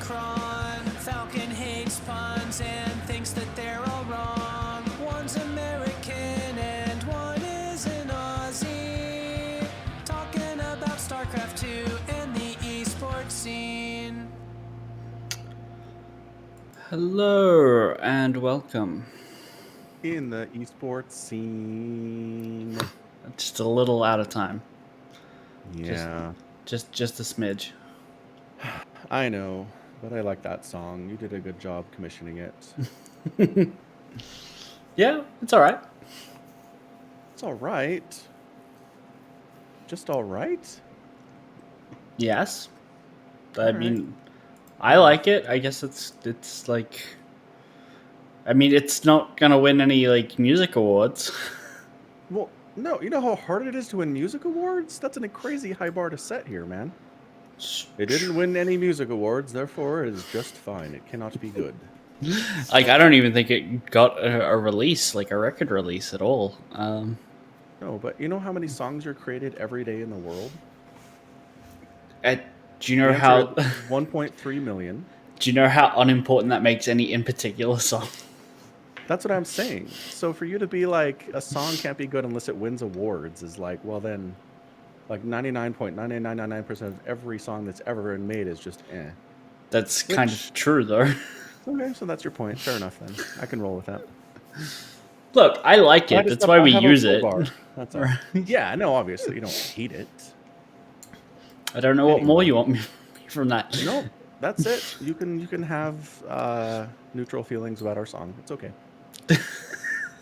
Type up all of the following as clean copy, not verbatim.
Necron. Falcon hates puns and thinks that they're all wrong. One's American and one is an Aussie. Talking about StarCraft 2 and the esports scene. Hello and welcome. In the esports scene. Just a little out of time. Yeah. Just a smidge. I know, but I like that song. You did a good job commissioning it. Yeah, it's all right. It's all right. Just all right? Yes. All mean, I like it. I guess it's like, I mean, it's not gonna win any like music awards. Well, no, you know how hard it is to win music awards? That's a crazy high bar to set here, man. It didn't win any music awards, therefore it is just fine. It cannot be good. Like, I don't even think it got a release, like a record release at all. No, but you know how many songs are created every day in the world? Do you know how 1.3 million? Do you know how unimportant that makes any in particular song? That's what I'm saying. So for you to be like, a song can't be good unless it wins awards is like, well then, like 99.9999% of every song that's ever been made is just eh. That's kind of true, though. Okay, so that's your point. Fair enough then. I can roll with that. Look, I like it. That's why we use it. That's all. Yeah, no, obviously you don't hate it. I don't know what more you want me from that. No, that's it. You can have neutral feelings about our song. It's okay.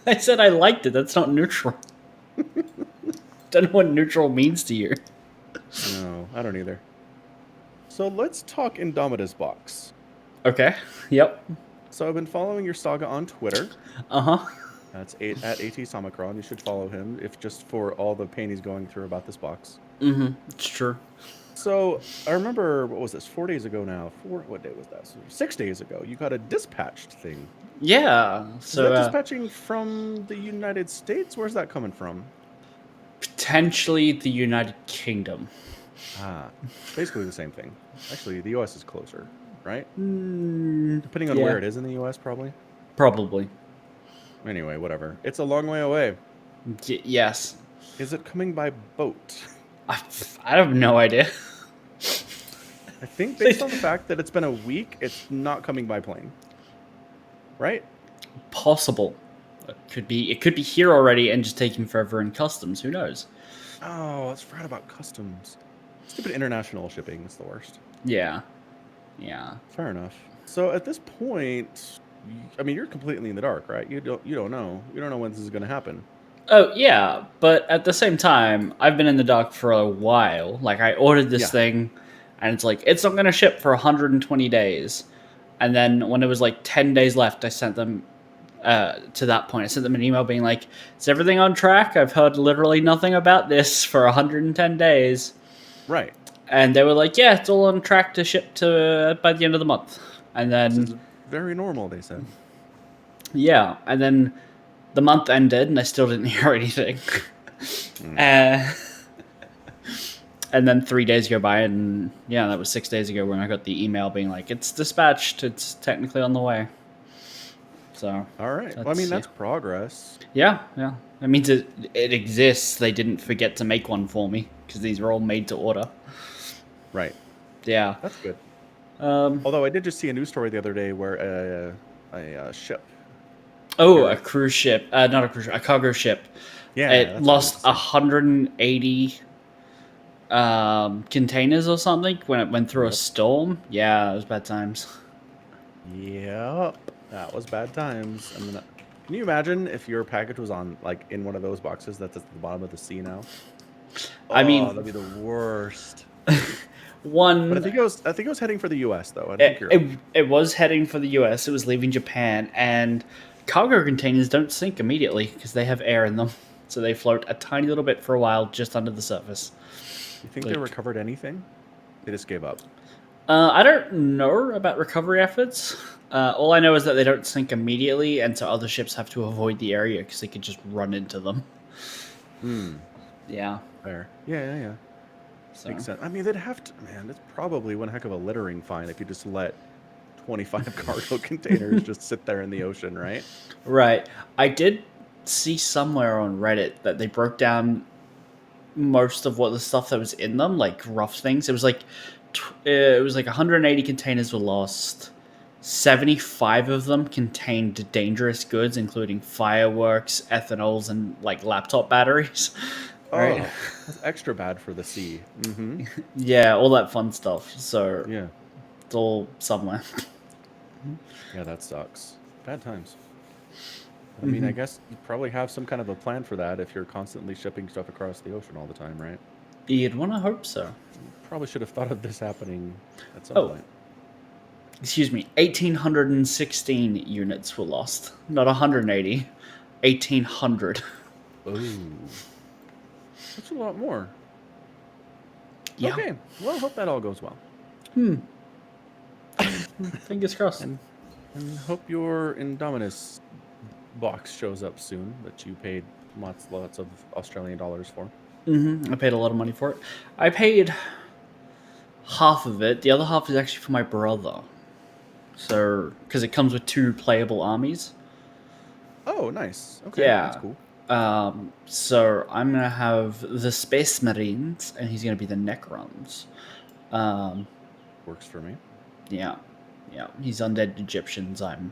I said I liked it. That's not neutral. Don't know what neutral means to you. No, I don't either. So let's talk Indomitus Box. Okay. Yep. So I've been following your saga on Twitter. Uh-huh. That's at ATSomicron. You should follow him, if just for all the pain he's going through about this box. Mm-hmm. It's true. So I remember, what was this? 4 days ago now. What day was that? So 6 days ago. You got a dispatched thing. Yeah. So is that dispatching from the United States? Where's that coming from? Potentially the United Kingdom. Basically the same thing. Actually, the U.S. is closer, right? Depending on where it is in the U.S., probably. Probably. Anyway, whatever. It's a long way away. Yes. Is it coming by boat? I have no idea. I think based on the fact that it's been a week, it's not coming by plane. Right? Possible. It could be here already and just taking forever in customs. Who knows? Oh, I forgot about customs. Stupid international shipping is the worst. Yeah. Yeah. Fair enough. So at this point, I mean, you're completely in the dark, right? You don't know. You don't know when this is going to happen. Oh, yeah, but at the same time, I've been in the dark for a while. Like, I ordered this thing, and it's like, it's not going to ship for 120 days. And then when it was like 10 days left, I sent them, to that point, I sent them an email being like, is everything on track? I've heard literally nothing about this for 110 days. Right. And they were like, yeah, it's all on track to ship to by the end of the month. And then... This is very normal, they said. Yeah, and then... the month ended, and I still didn't hear anything. And then 3 days go by, and yeah, that was 6 days ago when I got the email being like, it's dispatched, it's technically on the way. So. All right. Well, I mean, that's progress. Yeah, yeah. That means it exists. They didn't forget to make one for me, because these were all made to order. Right. Yeah. That's good. Although I did just see a news story the other day where a ship. Oh, a cruise ship. Not a cruise ship, a cargo ship. Yeah. It lost 180 containers or something when it went through a storm. Yeah, it was bad times. Yep. That was bad times. I mean, can you imagine if your package was on, like, in one of those boxes that's at the bottom of the sea now? I mean, that'd be the worst. But I think it was heading for the U.S. though. I think you're right. It was heading for the U.S. It was leaving Japan, and cargo containers don't sink immediately because they have air in them, so they float a tiny little bit for a while just under the surface. You think they recovered anything? They just gave up. I don't know about recovery efforts. All I know is that they don't sink immediately, and so other ships have to avoid the area because they could just run into them. Yeah. Fair. Yeah. So. Makes sense. I mean, they'd have to, man, it's probably one heck of a littering fine if you just let 25 cargo containers just sit there in the ocean, right? Right. I did see somewhere on Reddit that they broke down most of what the stuff that was in them, like rough things. It was like 180 containers were lost. 75 of them contained dangerous goods, including fireworks, ethanols, and like laptop batteries. Right? Oh, that's extra bad for the sea. Mm-hmm. Yeah, all that fun stuff. So Yeah. it's all somewhere. Yeah, that sucks. Bad times. I mean, I guess you probably have some kind of a plan for that if you're constantly shipping stuff across the ocean all the time, right? You'd want to hope so. Probably should have thought of this happening at some Oh. point. Excuse me, 1,816 units were lost. Not 180. 1,800. Ooh. That's a lot more. Yeah. Okay. Well, hope that all goes well. Fingers crossed. And hope your Indominus box shows up soon that you paid lots of Australian dollars for. I paid a lot of money for it. I paid half of it. The other half is actually for my brother. So, because it comes with 2 playable armies. Oh, nice. Okay, Yeah. that's cool. So I'm gonna have the Space Marines, and he's gonna be the Necrons. Works for me. Yeah. He's undead Egyptians. I'm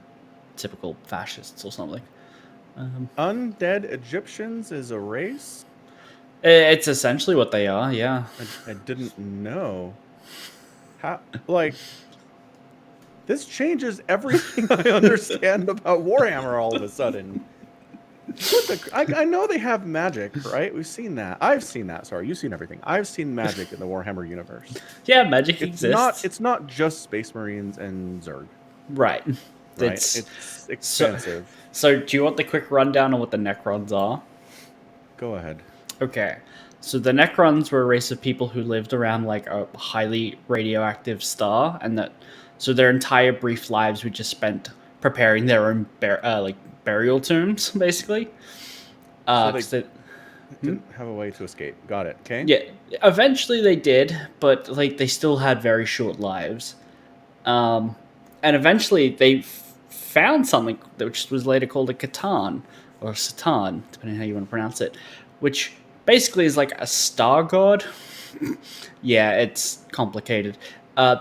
typical fascists or something. Undead Egyptians is a race? It's essentially what they are. Yeah. I didn't know. How, like, this changes everything I understand about Warhammer all of a sudden. I know they have magic, right? We've seen that. I've seen that. Sorry, you've seen everything. I've seen magic in the Warhammer universe. Yeah, magic exists. It's not just Space Marines and Zerg. Right. Right? It's expensive. So do you want the quick rundown on what the Necrons are? Go ahead. Okay. So the Necrons were a race of people who lived around like a highly radioactive star, and so their entire brief lives were just spent preparing their own burial tombs, basically. So they didn't have a way to escape. Got it. Okay. Yeah, eventually they did, but like they still had very short lives. And eventually they found something which was later called a Catan, or Satan, depending on how you want to pronounce it, which basically is like a star god. Yeah, it's complicated.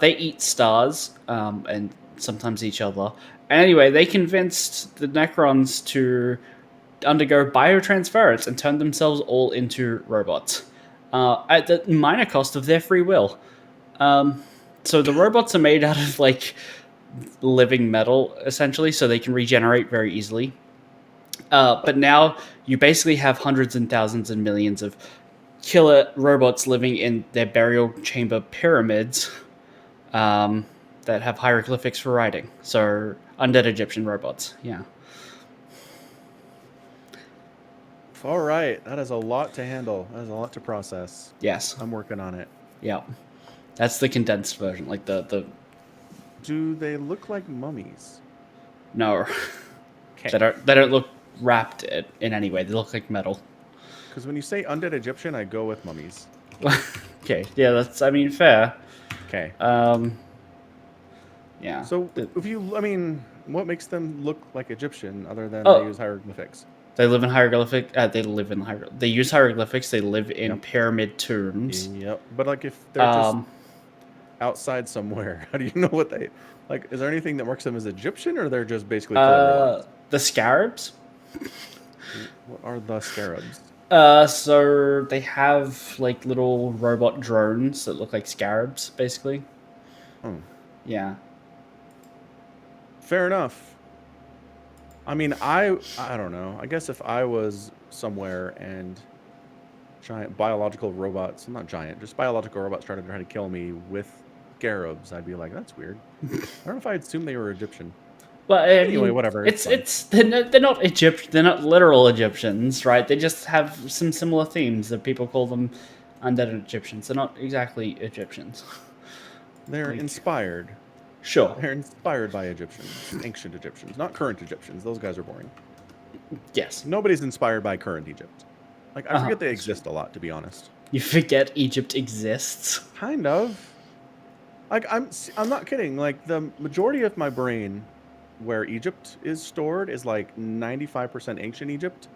They eat stars and sometimes each other. And anyway, they convinced the Necrons to undergo biotransference and turn themselves all into robots at the minor cost of their free will. So the robots are made out of like living metal, essentially, so they can regenerate very easily. But now you basically have hundreds and thousands and millions of killer robots living in their burial chamber pyramids that have hieroglyphics for writing. So undead Egyptian robots, yeah. All right. That is a lot to handle. That is a lot to process. Yes. I'm working on it. Yeah. That's the condensed version, like the Do they look like mummies? No. Okay. They don't look wrapped in any way. They look like metal. Because when you say undead Egyptian, I go with mummies. Okay. Yeah, that's fair. Okay. Yeah. So what makes them look like Egyptian other than Oh. they use hieroglyphics? They live in hieroglyphic. They use hieroglyphics. They live in Yep. pyramid tombs. Yep. But like if they're just outside somewhere, how do you know what they like? Is there anything that marks them as Egyptian, or they're just basically killer robots? The scarabs. What are the scarabs? So they have like little robot drones that look like scarabs, basically. Oh, Yeah. fair enough. I mean, I don't know. I guess if I was somewhere and giant biological robots, not giant, just biological robots trying to try to kill me with scarabs, I'd be like, that's weird. I don't know if I'd assume they were Egyptian. Well, Anyway, whatever, it's they're not Egypt. They're not literal Egyptians, right? They just have some similar themes that people call them undead Egyptians. They're not exactly Egyptians. They're inspired. Sure. They're inspired by Egyptians, ancient Egyptians, not current Egyptians. Those guys are boring. Yes. Nobody's inspired by current Egypt. Like, I forget they exist a lot, to be honest. You forget Egypt exists. Kind of. Like I'm not kidding. Like the majority of my brain, where Egypt is stored, is like 95% ancient Egypt,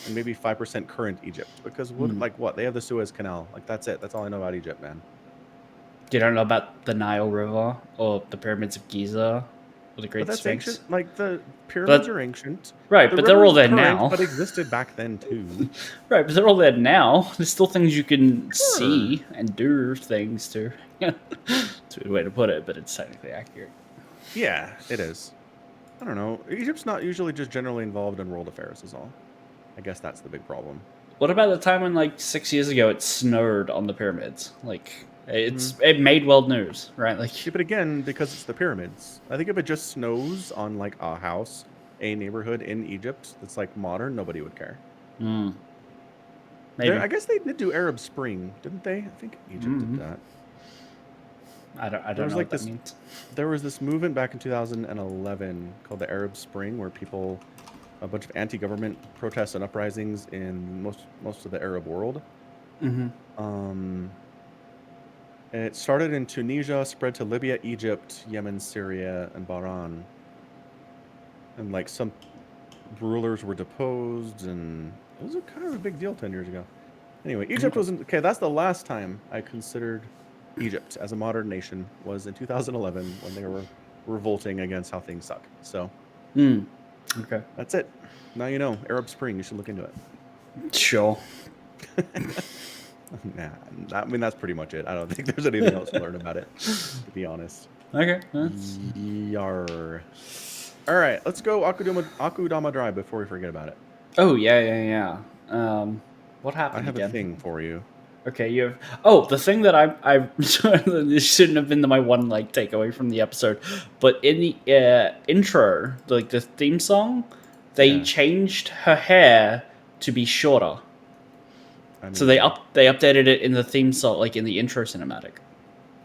and maybe 5% current Egypt. Because Hmm. what they have the Suez Canal. Like that's it. That's all I know about Egypt, man. You don't know about the Nile River or the pyramids of Giza or the But Great that's Sphinx? ancient. Like the pyramids But are ancient. right, The but they're river all is there current, now. but existed back then too. Right, but they're all there now. There's still things you can Sure. see and do things to. It's a weird way to put it, but it's technically accurate. Yeah, it is. I don't know. Egypt's not usually just generally involved in world affairs, is all. I guess that's the big problem. What about the time when, like, 6 years ago, it snowed on the pyramids? Like, Mm. it made world news, right? Like, Yeah, but again, because it's the pyramids. I think if it just snows on like a house, a neighborhood in Egypt that's like modern, nobody would care. maybe. I guess they did do Arab Spring, didn't they? I think Egypt did that. I There don't was know like what that this. means. There was this movement back in 2011 called the Arab Spring, where a bunch of anti-government protests and uprisings in most of the Arab world. Mm-hmm. And it started in Tunisia, spread to Libya, Egypt, Yemen, Syria, and Bahrain. And like some rulers were deposed, and it was a kind of a big deal 10 years ago. Anyway, Egypt wasn't okay. That's the last time I considered Egypt as a modern nation, was in 2011 when they were revolting against how things suck. So Okay. that's it. Now you know. Arab Spring. You should look into it. Sure. Nah, I mean that's pretty much it. I don't think there's anything else to learn about it, to be honest. Okay. That's... Yar. All right, let's go Akudama Drive before we forget about it. Oh, yeah. What happened I have again? a thing for you. Okay, you have... Oh, the thing that I this shouldn't have been my one, like, takeaway from the episode, but in the intro, like, the theme song, they changed her hair to be shorter. I mean, So they updated it in the theme song, like, in the intro cinematic.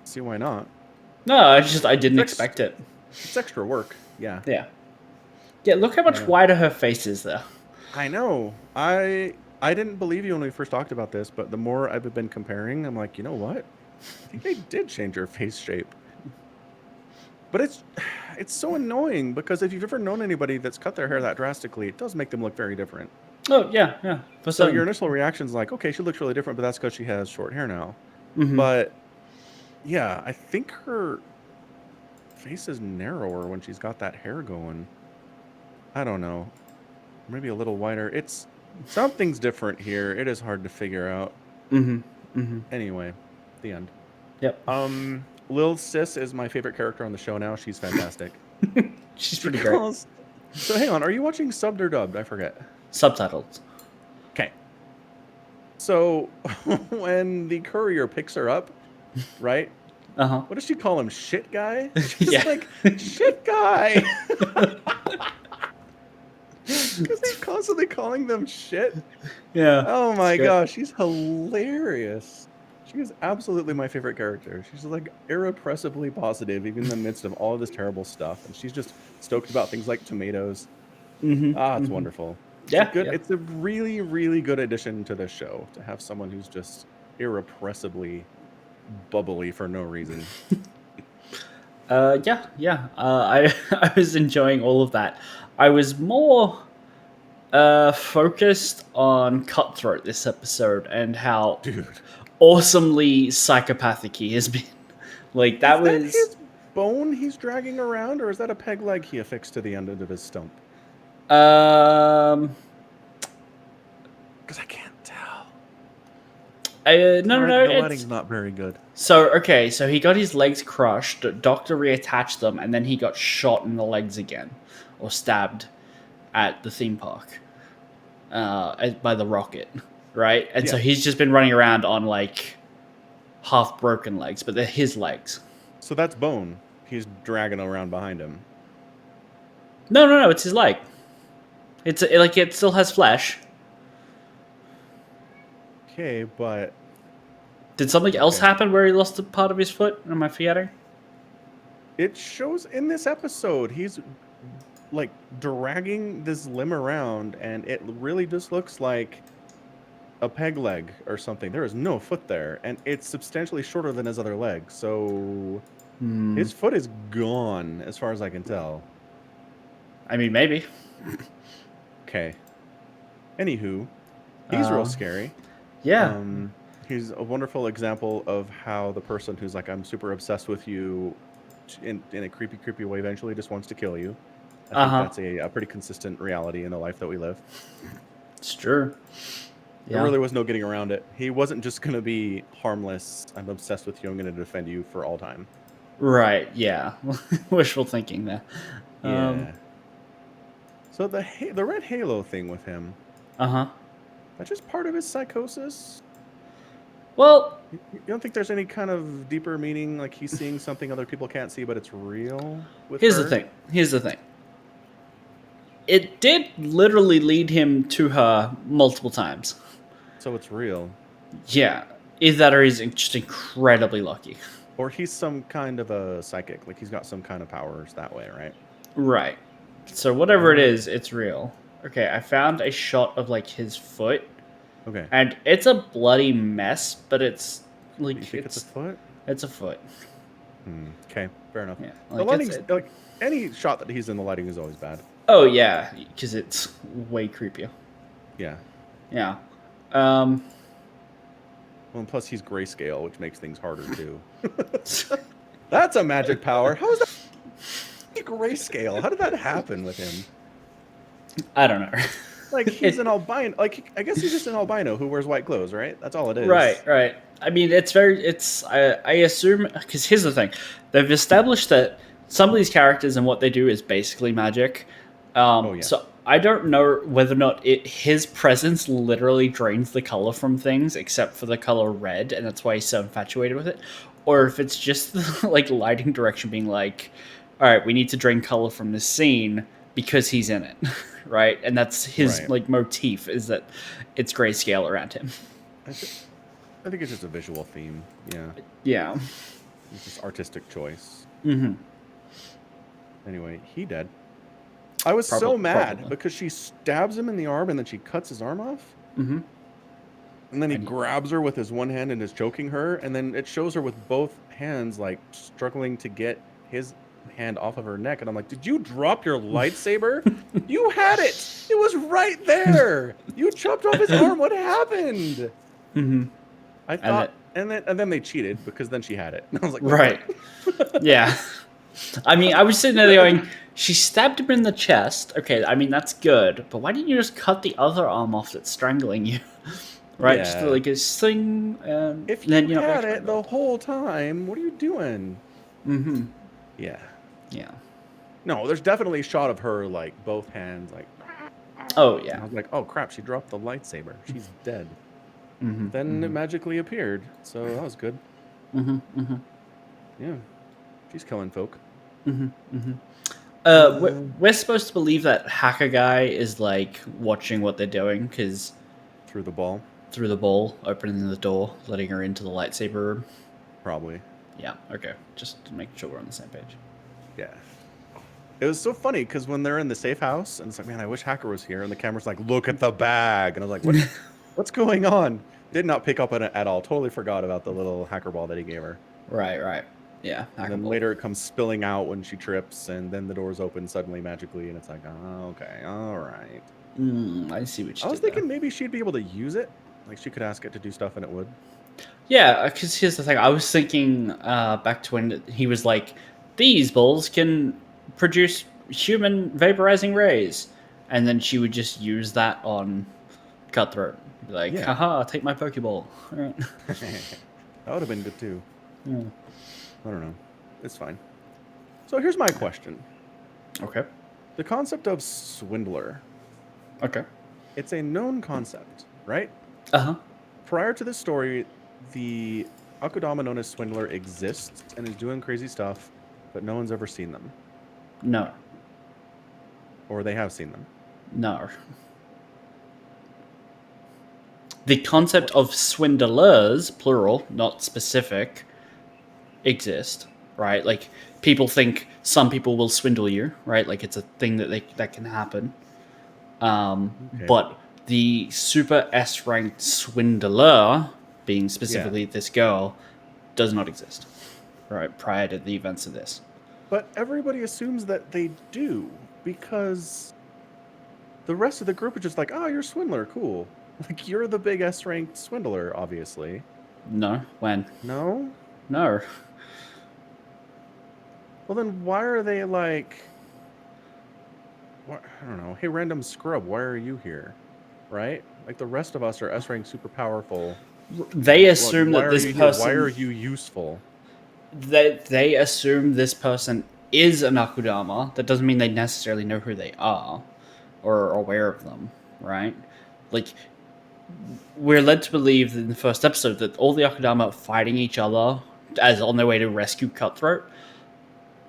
see why not? No, I didn't expect it. It's extra work. Yeah. Yeah, look how much wider her face is there. I know. I didn't believe you when we first talked about this, but the more I've been comparing, I'm like, you know what? I think they did change her face shape. But it's so annoying because if you've ever known anybody that's cut their hair that drastically, it does make them look very different. Oh, yeah. So your initial reaction is like, okay, she looks really different, but that's because she has short hair now. Mm-hmm. But yeah, I think her face is narrower when she's got that hair going. I don't know. Maybe a little wider. Something's different here. It is hard to figure out. Anyway, the end. Yep. Lil Sis is my favorite character on the show now. She's fantastic. She's pretty great. So hang on, are you watching subbed or dubbed? I forget. Subtitles. Okay. So when the courier picks her up, right? What does she call him? Shit guy? She's like, shit guy. Because he's constantly calling them shit. Yeah. Oh my gosh, she's hilarious. She is absolutely my favorite character. She's like irrepressibly positive, even in the midst of all of this terrible stuff. And she's just stoked about things like tomatoes. It's wonderful. It's a really, really good addition to this show to have someone who's just irrepressibly bubbly for no reason. I was enjoying all of that. I was more focused on Cutthroat this episode and how awesomely psychopathic he has been. Like that was his bone he's dragging around, or is that a peg leg he affixed to the end of his stump? Because I can't tell. No. The lighting's not very good. So he got his legs crushed. Doctor reattached them, and then he got shot in the legs again, or stabbed at the theme park by the rocket, right? And so he's just been running around on like half broken legs, but they're his legs. So that's bone he's dragging around behind him. No, it's his leg. It still has flesh. Okay, but did something else happen where he lost a part of his foot? Am I forgetting? It shows in this episode he's like dragging this limb around, and it really just looks like a peg leg or something. There is no foot there, and it's substantially shorter than his other leg. So His foot is gone, as far as I can tell. I mean, maybe. Okay. Anywho, he's real scary. Yeah. He's a wonderful example of how the person who's like, I'm super obsessed with you in a creepy way eventually just wants to kill you. I think that's a pretty consistent reality in the life that we live. It's true. Yeah. There really was no getting around it. He wasn't just going to be harmless. I'm obsessed with you. I'm going to defend you for all time. Right, yeah. Wishful thinking there. Yeah. So the red halo thing with him, that's just part of his psychosis? Well, You don't think there's any kind of deeper meaning, like he's seeing something other people can't see, but it's real with here's her? the thing. It did literally lead him to her multiple times. So it's real. Yeah. Either that or he's just incredibly lucky. Or he's some kind of a psychic. Like he's got some kind of powers that way, right? Right. So whatever it is, it's real. Okay, I found a shot of like his foot. Okay. And it's a bloody mess, but it's like You think it's a foot? It's a foot. Okay, fair enough. Yeah, The lighting's like any shot that he's in, the lighting is always bad. Oh yeah, because it's way creepier. Yeah. Yeah. Well, and plus he's grayscale, which makes things harder too. That's a magic power. How is that grayscale? How did that happen with him? I don't know. Like he's an albino. Like I guess he's just an albino who wears white clothes, right? That's all it is. Right. I mean, I assume, because here's the thing. They've established that some of these characters and what they do is basically magic. So I don't know whether or not his presence literally drains the color from things, except for the color red, and that's why he's so infatuated with it. Or if it's just the like lighting direction being like, all right, we need to drain color from this scene because he's in it. Right, and that's his like motif, is that it's grayscale around him. I think it's just a visual theme. Yeah. It's just artistic choice. Mm-hmm. Anyway, he dead. I was so mad because she stabs him in the arm and then she cuts his arm off. Mm-hmm. And then he grabs her with his one hand and is choking her, and then it shows her with both hands like struggling to get his hand off of her neck, and I'm like, did you drop your lightsaber? You had it. It was right there. You chopped off his arm. What happened? Mm-hmm. I thought, and then they cheated because then she had it. And I was like, right. Yeah. I mean, I was sitting there going, she stabbed him in the chest. Okay, I mean, that's good, but why didn't you just cut the other arm off that's strangling you? Right, just like a sling. If you had it the whole time, what are you doing? Mm-hmm. Yeah. Yeah. No, there's definitely a shot of her, like, both hands, like... Oh, yeah. I was like, oh, crap, she dropped the lightsaber. She's dead. Mm-hmm. Then it magically appeared, so that was good. Mm-hmm. Mm-hmm. Yeah. She's killing folk. Mm-hmm. Mm-hmm. We're supposed to believe that hacker guy is, like, watching what they're doing, because... Through the ball, opening the door, letting her into the lightsaber room. Probably. Yeah, okay. Just to make sure we're on the same page. Yeah. It was so funny because when they're in the safe house, and it's like, man, I wish Hacker was here, and the camera's like, look at the bag, and I was like, what's going on? Did not pick up on it at all. Totally forgot about the little hacker ball that he gave her. Right. Yeah. And then later it comes spilling out when she trips, and then the doors open suddenly magically, and it's like, oh, okay, all right. I see what you did. I was thinking maybe she'd be able to use it. Like she could ask it to do stuff, and it would. Yeah, because here's the thing. I was thinking back to when he was like, these balls can produce human vaporizing rays. And then she would just use that on Cutthroat. Be like, haha, take my Pokeball. All right. That would have been good too. Yeah. I don't know. It's fine. So here's my question. Okay. The concept of swindler. Okay. It's a known concept, right? Uh-huh. Prior to this story, the Akudama known as Swindler exists and is doing crazy stuff, but no one's ever seen them. No. Or they have seen them. No. The concept of swindlers, plural, not specific, exist, right? Like, people think some people will swindle you, right? Like, it's a thing that can happen. Okay. But the super S-ranked swindler, being specifically this girl, does not exist. right, prior to the events of this. But everybody assumes that they do, because the rest of the group is just like, oh, you're a swindler, cool. Like, you're the big S-ranked swindler, obviously. No, when? No? No. Well, then why are they like, what, I don't know, hey, random scrub, why are you here? Right? Like, the rest of us are S-ranked super powerful. They Like, assume why that are this you here? person... Why are you useful? They assume this person is an Akudama. That doesn't mean they necessarily know who they are or are aware of them, right? Like, we're led to believe in the first episode that all the Akudama are fighting each other as on their way to rescue Cutthroat,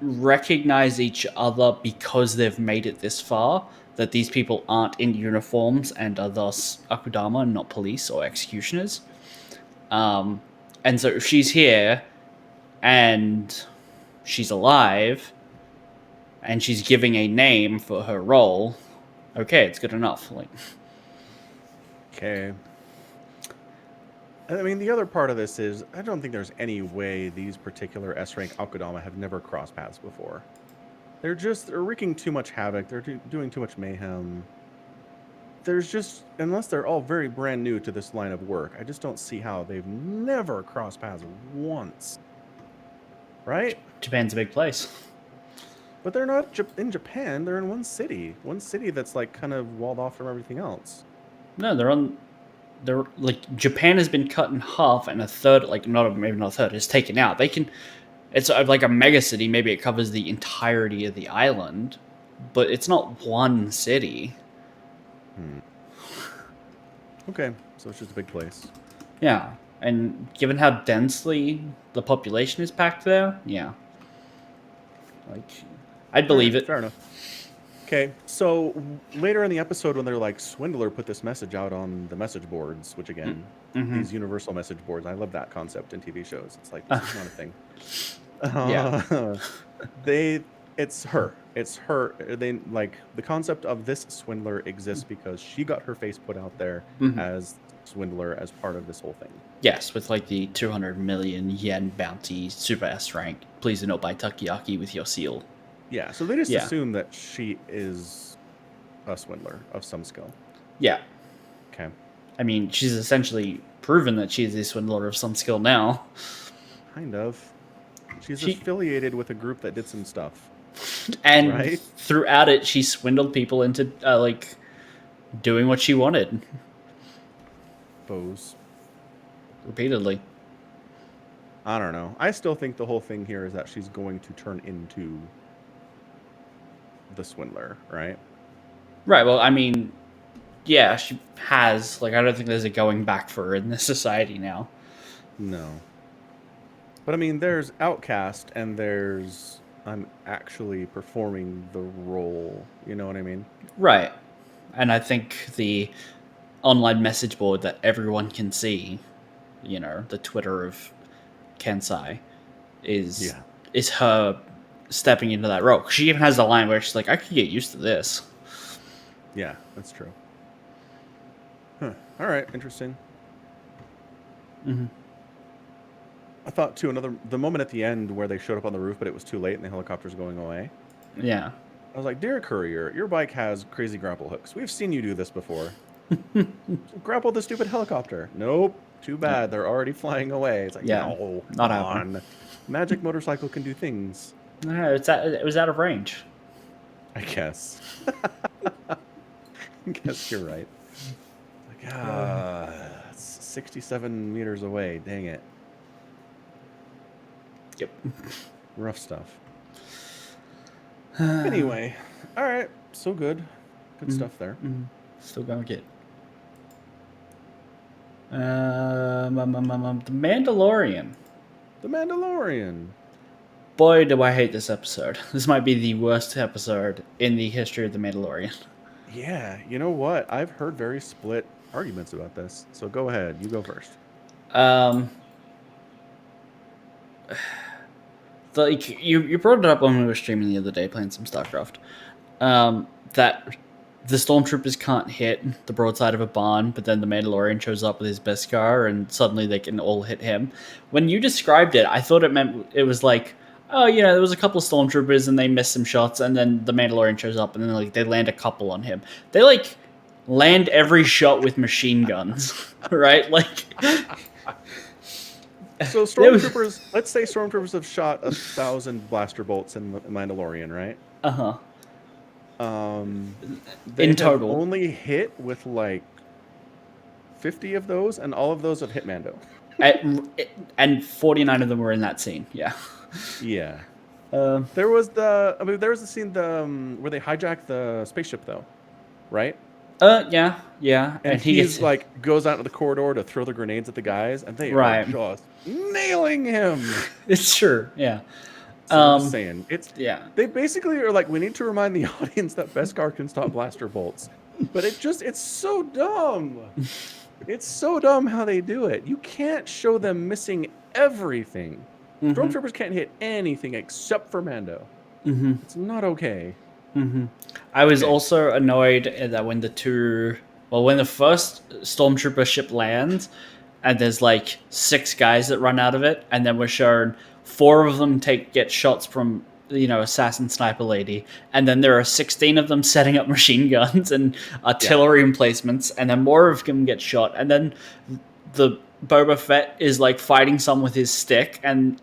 recognize each other because they've made it this far, that these people aren't in uniforms and are thus Akudama and not police or executioners. And so if she's here and she's alive and she's giving a name for her role, okay, it's good enough. Like, Okay. I mean, the other part of this is, I don't think there's any way these particular S-rank Akudama have never crossed paths before. They're wreaking too much havoc. They're doing too much mayhem. There's just, unless they're all very brand new to this line of work, I just don't see how they've never crossed paths once. Right? Japan's a big place. But they're not in Japan. They're in one city. One city that's like kind of walled off from everything else. No, they're like, Japan has been cut in half and a third, like maybe not a third, is taken out. It's like a mega city. Maybe it covers the entirety of the island, but it's not one city. Okay, so it's just a big place. Yeah, and given how densely the population is packed there, yeah, like, I'd believe it. Fair enough. Okay, so later in the episode, when they're like, Swindler put this message out on the message boards, which again, these universal message boards, I love that concept in TV shows. It's like, this is not a thing. Yeah. It's her. It's her. They like the concept of this swindler exists because she got her face put out there as swindler as part of this whole thing. Yes, with like the 200 million yen bounty, super S rank. Please do not buy takoyaki with your seal. Yeah, so they just assume that she is a swindler of some skill. Yeah. Okay. I mean, she's essentially proven that she's a swindler of some skill now. Kind of. She's affiliated with a group that did some stuff. And throughout it, she swindled people into like doing what she wanted. Foes. Repeatedly. I don't know. I still think the whole thing here is that she's going to turn into the swindler, right? Right. Well, I mean, yeah, she has. Like, I don't think there's a going back for her in this society now. No. But I mean, there's Outcast and there's I'm actually performing the role. You know what I mean? Right. And I think the online message board that everyone can see, you know, the Twitter of Kensai, is her stepping into that role. She even has the line where she's like, I could get used to this. Yeah, that's true. Huh. All right, interesting. I thought too, the moment at the end where they showed up on the roof, but it was too late and the helicopter's going away. Yeah. I was like, dear courier, your bike has crazy grapple hooks. We've seen you do this before. Grapple the stupid helicopter. Nope. Too bad. They're already flying away. It's like, no, not on. Magic motorcycle can do things. No, it was out of range. I guess. I guess you're right. Like, it's 67 meters away. Dang it. Yep. Rough stuff. Anyway, all right. So good. Good stuff there. Still gonna get. The Mandalorian. The Mandalorian. Boy, do I hate this episode. This might be the worst episode in the history of The Mandalorian. Yeah, you know what? I've heard very split arguments about this. So go ahead. You go first. Like, you brought it up when we were streaming the other day playing some StarCraft. That the stormtroopers can't hit the broadside of a barn, but then the Mandalorian shows up with his Beskar, and suddenly they can all hit him. When you described it, I thought it was like, oh, there was a couple of stormtroopers and they missed some shots, and then the Mandalorian shows up, and then like they land a couple on him. They like land every shot with machine guns, right? Like, So stormtroopers, let's say stormtroopers have shot 1,000 blaster bolts in the Mandalorian, right? They in have total, only hit with like 50 of those, and all of those have hit Mando. and 49 of them were in that scene. Yeah. Yeah. There was the scene where they hijacked the spaceship, though, right? Yeah. And he's like goes out into the corridor to throw the grenades at the guys, and they are just nailing him. It's true. Yeah. So I'm just saying, yeah. They basically are like, we need to remind the audience that Beskar can stop blaster bolts, but it's so dumb. It's so dumb how they do it. You can't show them missing everything. Stormtroopers can't hit anything except for Mando. It's not okay. I was also annoyed that when the first stormtrooper ship lands, and there's like 6 guys that run out of it, and then we're shown 4 of them get shots from assassin sniper lady, and then there are 16 of them setting up machine guns and artillery emplacements, and then more of them get shot, and then the Boba Fett is like fighting some with his stick, and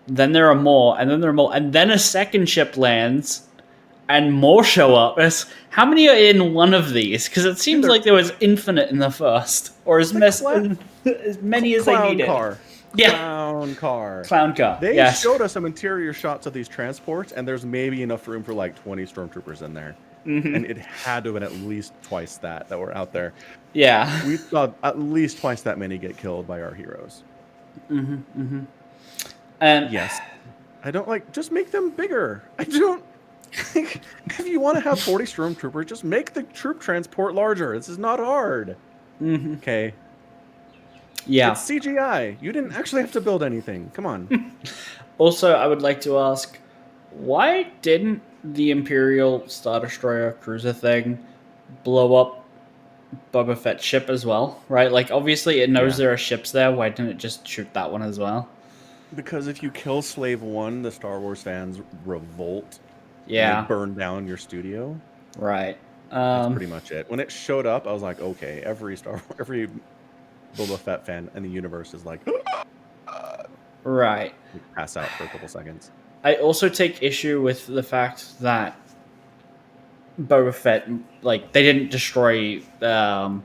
then there are more, and then a second ship lands, and more show up. How many are in one of these? Because it seems like there was infinite in the first, or as many as they needed. Car. Yeah. Clown car. They showed us some interior shots of these transports, and there's maybe enough room for like 20 stormtroopers in there. And it had to have been at least twice that were out there. Yeah. We saw at least twice that many get killed by our heroes. And yes. I don't just make them bigger. I don't think if you want to have 40 stormtroopers, just make the troop transport larger. This is not hard. Okay. Yeah. It's CGI. You didn't actually have to build anything. Come on. Also, I would like to ask, why didn't the Imperial Star Destroyer cruiser thing blow up Boba Fett's ship as well? Right? Like, obviously it knows there are ships there. Why didn't it just shoot that one as well? Because if you kill Slave 1, the Star Wars fans revolt. Yeah. And they burn down your studio. Right. That's pretty much it. When it showed up, I was like, okay, every Boba Fett fan in the universe is like, right. Pass out for a couple seconds. I also take issue with the fact that Boba Fett, like, they didn't destroy the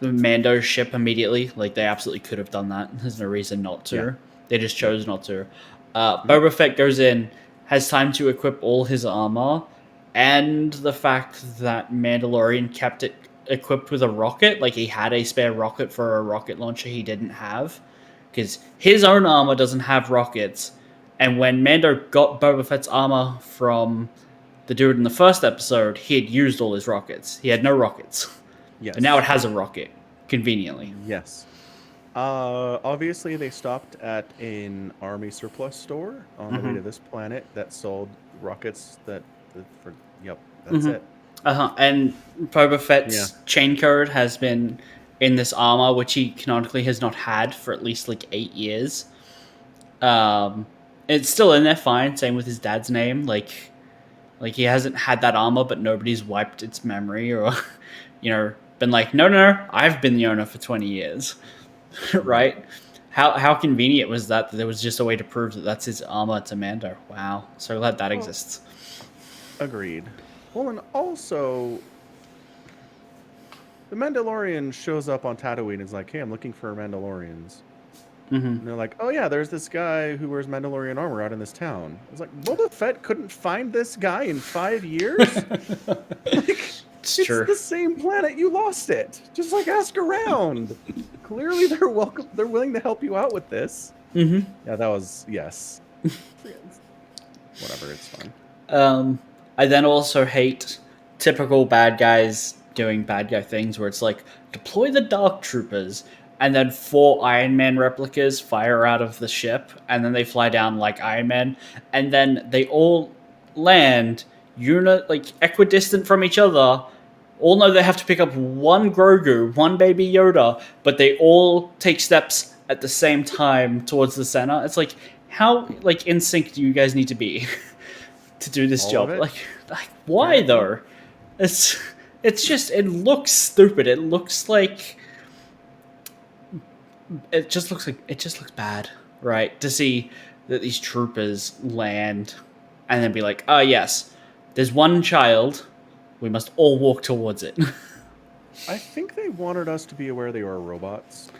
Mando ship immediately. Like, they absolutely could have done that. There's no reason not to. Yeah. They just chose not to. Boba Fett goes in, has time to equip all his armor, and the fact that Mandalorian kept it equipped with a rocket, like he had a spare rocket for a rocket launcher he didn't have, because his own armor doesn't have rockets. And when Mando got Boba Fett's armor from the dude in the first episode, he had used all his rockets. He had no rockets. Yes. And now it has a rocket, conveniently. Yes. Obviously, they stopped at an army surplus store on the way to this planet that sold rockets that's it. And Boba Fett's chain code has been in this armor, which he canonically has not had for at least like 8 years. It's still in there fine, same with his dad's name. Like he hasn't had that armor, but nobody's wiped its memory or, been like, no, I've been the owner for 20 years. Right? How convenient was that there was just a way to prove that that's his armor to Mando? Wow. So glad that exists. Agreed. Well, and also, the Mandalorian shows up on Tatooine and is like, hey, I'm looking for Mandalorians. And they're like, oh yeah, there's this guy who wears Mandalorian armor out in this town. I was like, Boba Fett couldn't find this guy in 5 years? It's true. The same planet. You lost it. Just ask around. Clearly they're welcome. They're willing to help you out with this. Yeah, that was, yes. Whatever, it's fine. I then also hate typical bad guys doing bad guy things where it's like, deploy the Dark Troopers, and then 4 Iron Man replicas fire out of the ship, and then they fly down like Iron Man, and then they all land equidistant from each other, all know they have to pick up one Grogu, one baby Yoda, but they all take steps at the same time towards the center. It's like, how in sync do you guys need to be to do this All job? of it? Like why though? It's just, it looks stupid. It looks like it just looks bad, right? To see that these troopers land and then be like, "Oh yes, there's one child. We must all walk towards it." I think they wanted us to be aware they were robots.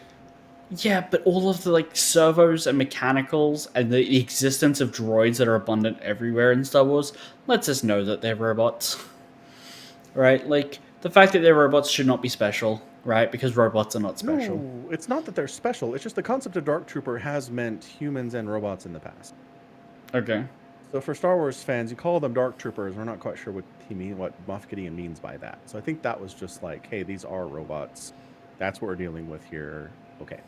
Yeah, but all of the servos and mechanicals and the existence of droids that are abundant everywhere in Star Wars lets us know that they're robots. Right? Like, the fact that they're robots should not be special, right? Because robots are not special. No, it's not that they're special. It's just the concept of Dark Trooper has meant humans and robots in the past. Okay. So for Star Wars fans, you call them Dark Troopers. We're not quite sure what Moff Gideon means by that. So I think that was just like, hey, these are robots. That's what we're dealing with here. Okay.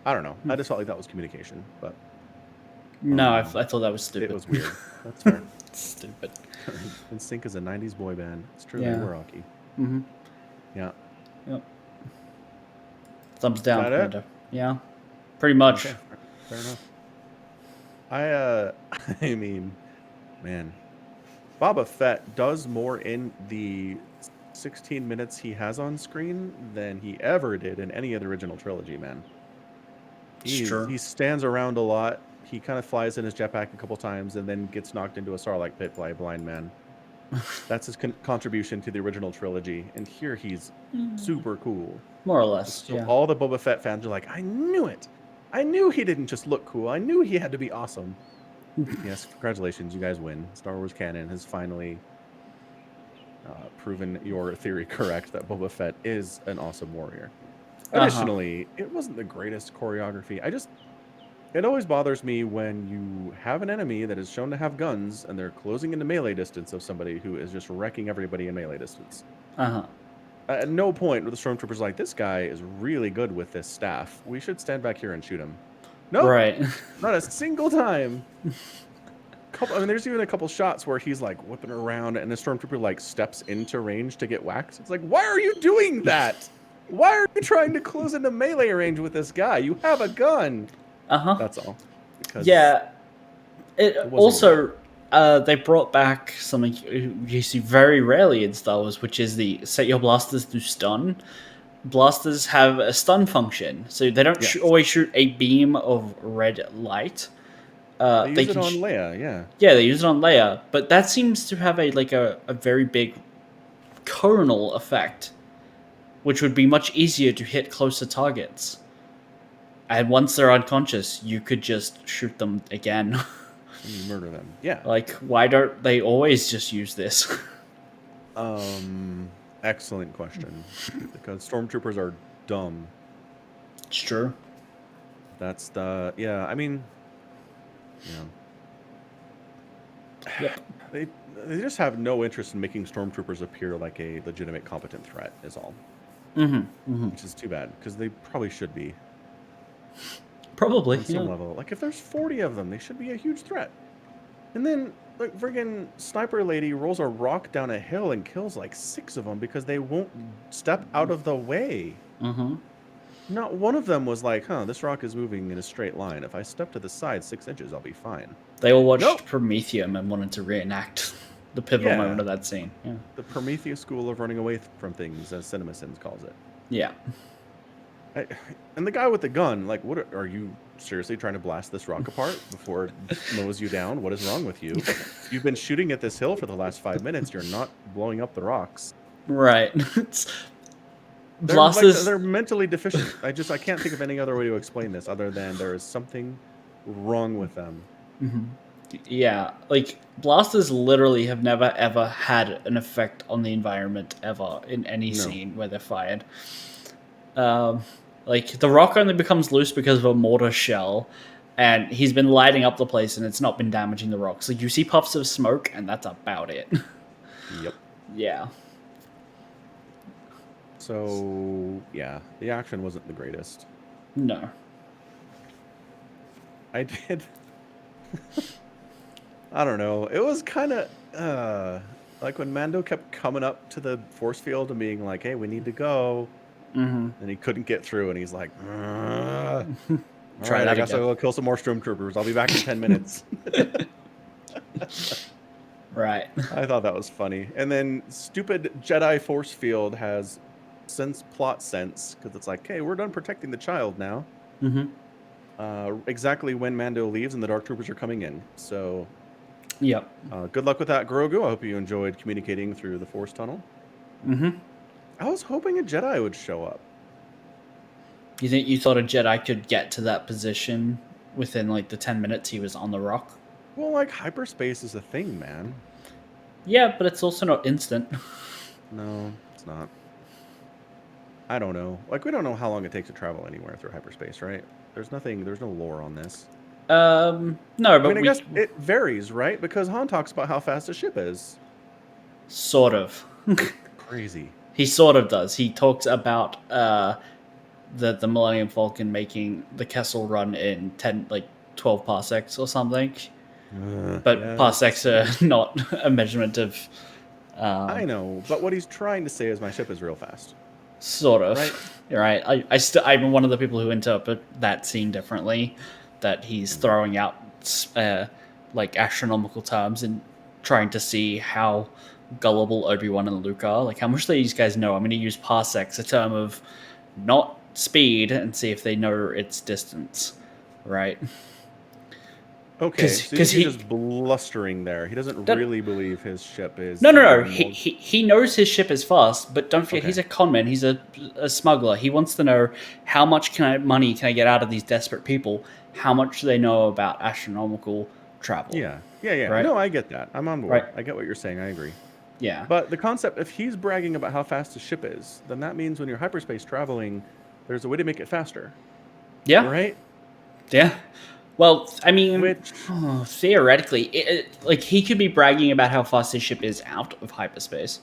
I don't know. I just felt like that was communication, but No, I thought that was stupid. it was weird. That's fair. Stupid. NSYNC is a 90s boy band. It's true, Yeah. they were Rocky. Mm-hmm. Yeah. Yep. Thumbs down. Is that it? Kinda. Yeah. Pretty much. Okay. Fair enough. I mean, man, Boba Fett does more in the 16 minutes he has on screen than he ever did in any of the original trilogy, man. It's true. He stands around a lot. He kind of flies in his jetpack a couple times and then gets knocked into a Sarlacc pit by a blind man. That's his contribution to the original trilogy. And here he's super cool. More or less, So yeah. all the Boba Fett fans are like, I knew it. I knew he didn't just look cool. I knew he had to be awesome. Yes, congratulations. You guys win. Star Wars canon has finally proven your theory correct that Boba Fett is an awesome warrior. Additionally, it wasn't the greatest choreography. It always bothers me when you have an enemy that is shown to have guns and they're closing into melee distance of somebody who is just wrecking everybody in melee distance. Uh-huh. At no point were the stormtroopers like, this guy is really good with this staff. We should stand back here and shoot him. No, Right. not a single time. There's even a couple shots where he's like whipping around and the stormtrooper steps into range to get whacked. It's like, why are you doing that? Why are you trying to close into melee range with this guy? You have a gun. Uh-huh. That's all. Because Yeah. It wasn't also, they brought back something you see very rarely in Star Wars, which is the set your blasters to stun. Blasters have a stun function, so they don't Yes. always shoot a beam of red light. they use it can on Leia, yeah. Yeah, they use it on Leia, but that seems to have a very big coronal effect, which would be much easier to hit closer targets. And once they're unconscious, you could just shoot them again. And you murder them. Yeah. Why don't they always just use this? Excellent question. Because stormtroopers are dumb. It's true. That's the Yep. They just have no interest in making stormtroopers appear like a legitimate competent threat is all. Mm-hmm. Mm-hmm. Which is too bad, because they probably should be. Probably. On some level. If there's 40 of them, they should be a huge threat. And then, friggin' sniper lady rolls a rock down a hill and kills 6 of them because they won't step out of the way. Mm-hmm. Not one of them was like, this rock is moving in a straight line. If I step to the side 6 inches, I'll be fine. They all watched Nope. Prometheum and wanted to reenact the pivotal moment of that scene. Yeah. The Prometheus school of running away from things, as CinemaSins calls it. Yeah. And the guy with the gun, what are you seriously trying to blast this rock apart before it mows you down? What is wrong with you? You've been shooting at this hill for the last 5 minutes. You're not blowing up the rocks. Right. Blasters. They're mentally deficient. I can't think of any other way to explain this other than there is something wrong with them. Mm-hmm. Yeah, blasters literally have never ever had an effect on the environment ever in any scene where they're fired. The rock only becomes loose because of a mortar shell, and he's been lighting up the place and it's not been damaging the rocks. You see puffs of smoke and that's about it. Yep. Yeah. So, yeah, the action wasn't the greatest. No. I did. I don't know. It was kind of. like when Mando kept coming up to the force field and being like, "Hey, we need to go," Mm-hmm. and he couldn't get through, and he's like, "All Try right, I that guess I'll again. go kill some more stormtroopers. I'll be back in 10 minutes." Right. I thought that was funny. And then stupid Jedi force field has plot sense because it's like, "Hey, we're done protecting the child now." Mm-hmm. Exactly when Mando leaves and the Dark Troopers are coming in. So Yep. good luck with that, Grogu. I hope you enjoyed communicating through the Force tunnel. Mm-hmm. I was hoping a Jedi would show up. You thought a Jedi could get to that position within like the 10 minutes he was on the rock? Well, like hyperspace is a thing, man. Yeah, but it's also not instant. No, it's not. I don't know. Like we don't know how long it takes to travel anywhere through hyperspace, right? There's no lore on this. No, I but mean, I guess it varies, right? Because Han talks about how fast a ship is. sort of. Crazy. He sort of does. He talks about the Millennium Falcon making the Kessel run in 12 parsecs or something. But Yeah, parsecs are not a measurement of. I know, but what he's trying to say is my ship is real fast. Sort of. Right. You're right. I'm one of the people who interpret that scene differently. That he's throwing out like astronomical terms and trying to see how gullible Obi-Wan and Luke are. Like how much these guys know. I'm going to use parsecs, a term of not speed, and see if they know its distance. Right. Okay, so Because he's just blustering there. He doesn't really believe his ship is... No. He knows his ship is fast, but don't forget, Okay. he's a conman. He's a smuggler. He wants to know how much money can I get out of these desperate people? How much do they know about astronomical travel? Yeah. Right? No, I get that. I'm on board. Right. I get what you're saying. I agree. Yeah. But the concept, if he's bragging about how fast his ship is, then that means when you're hyperspace traveling, there's a way to make it faster. Yeah. Right? Yeah. Well, I mean, Which... theoretically, like he could be bragging about how fast his ship is out of hyperspace.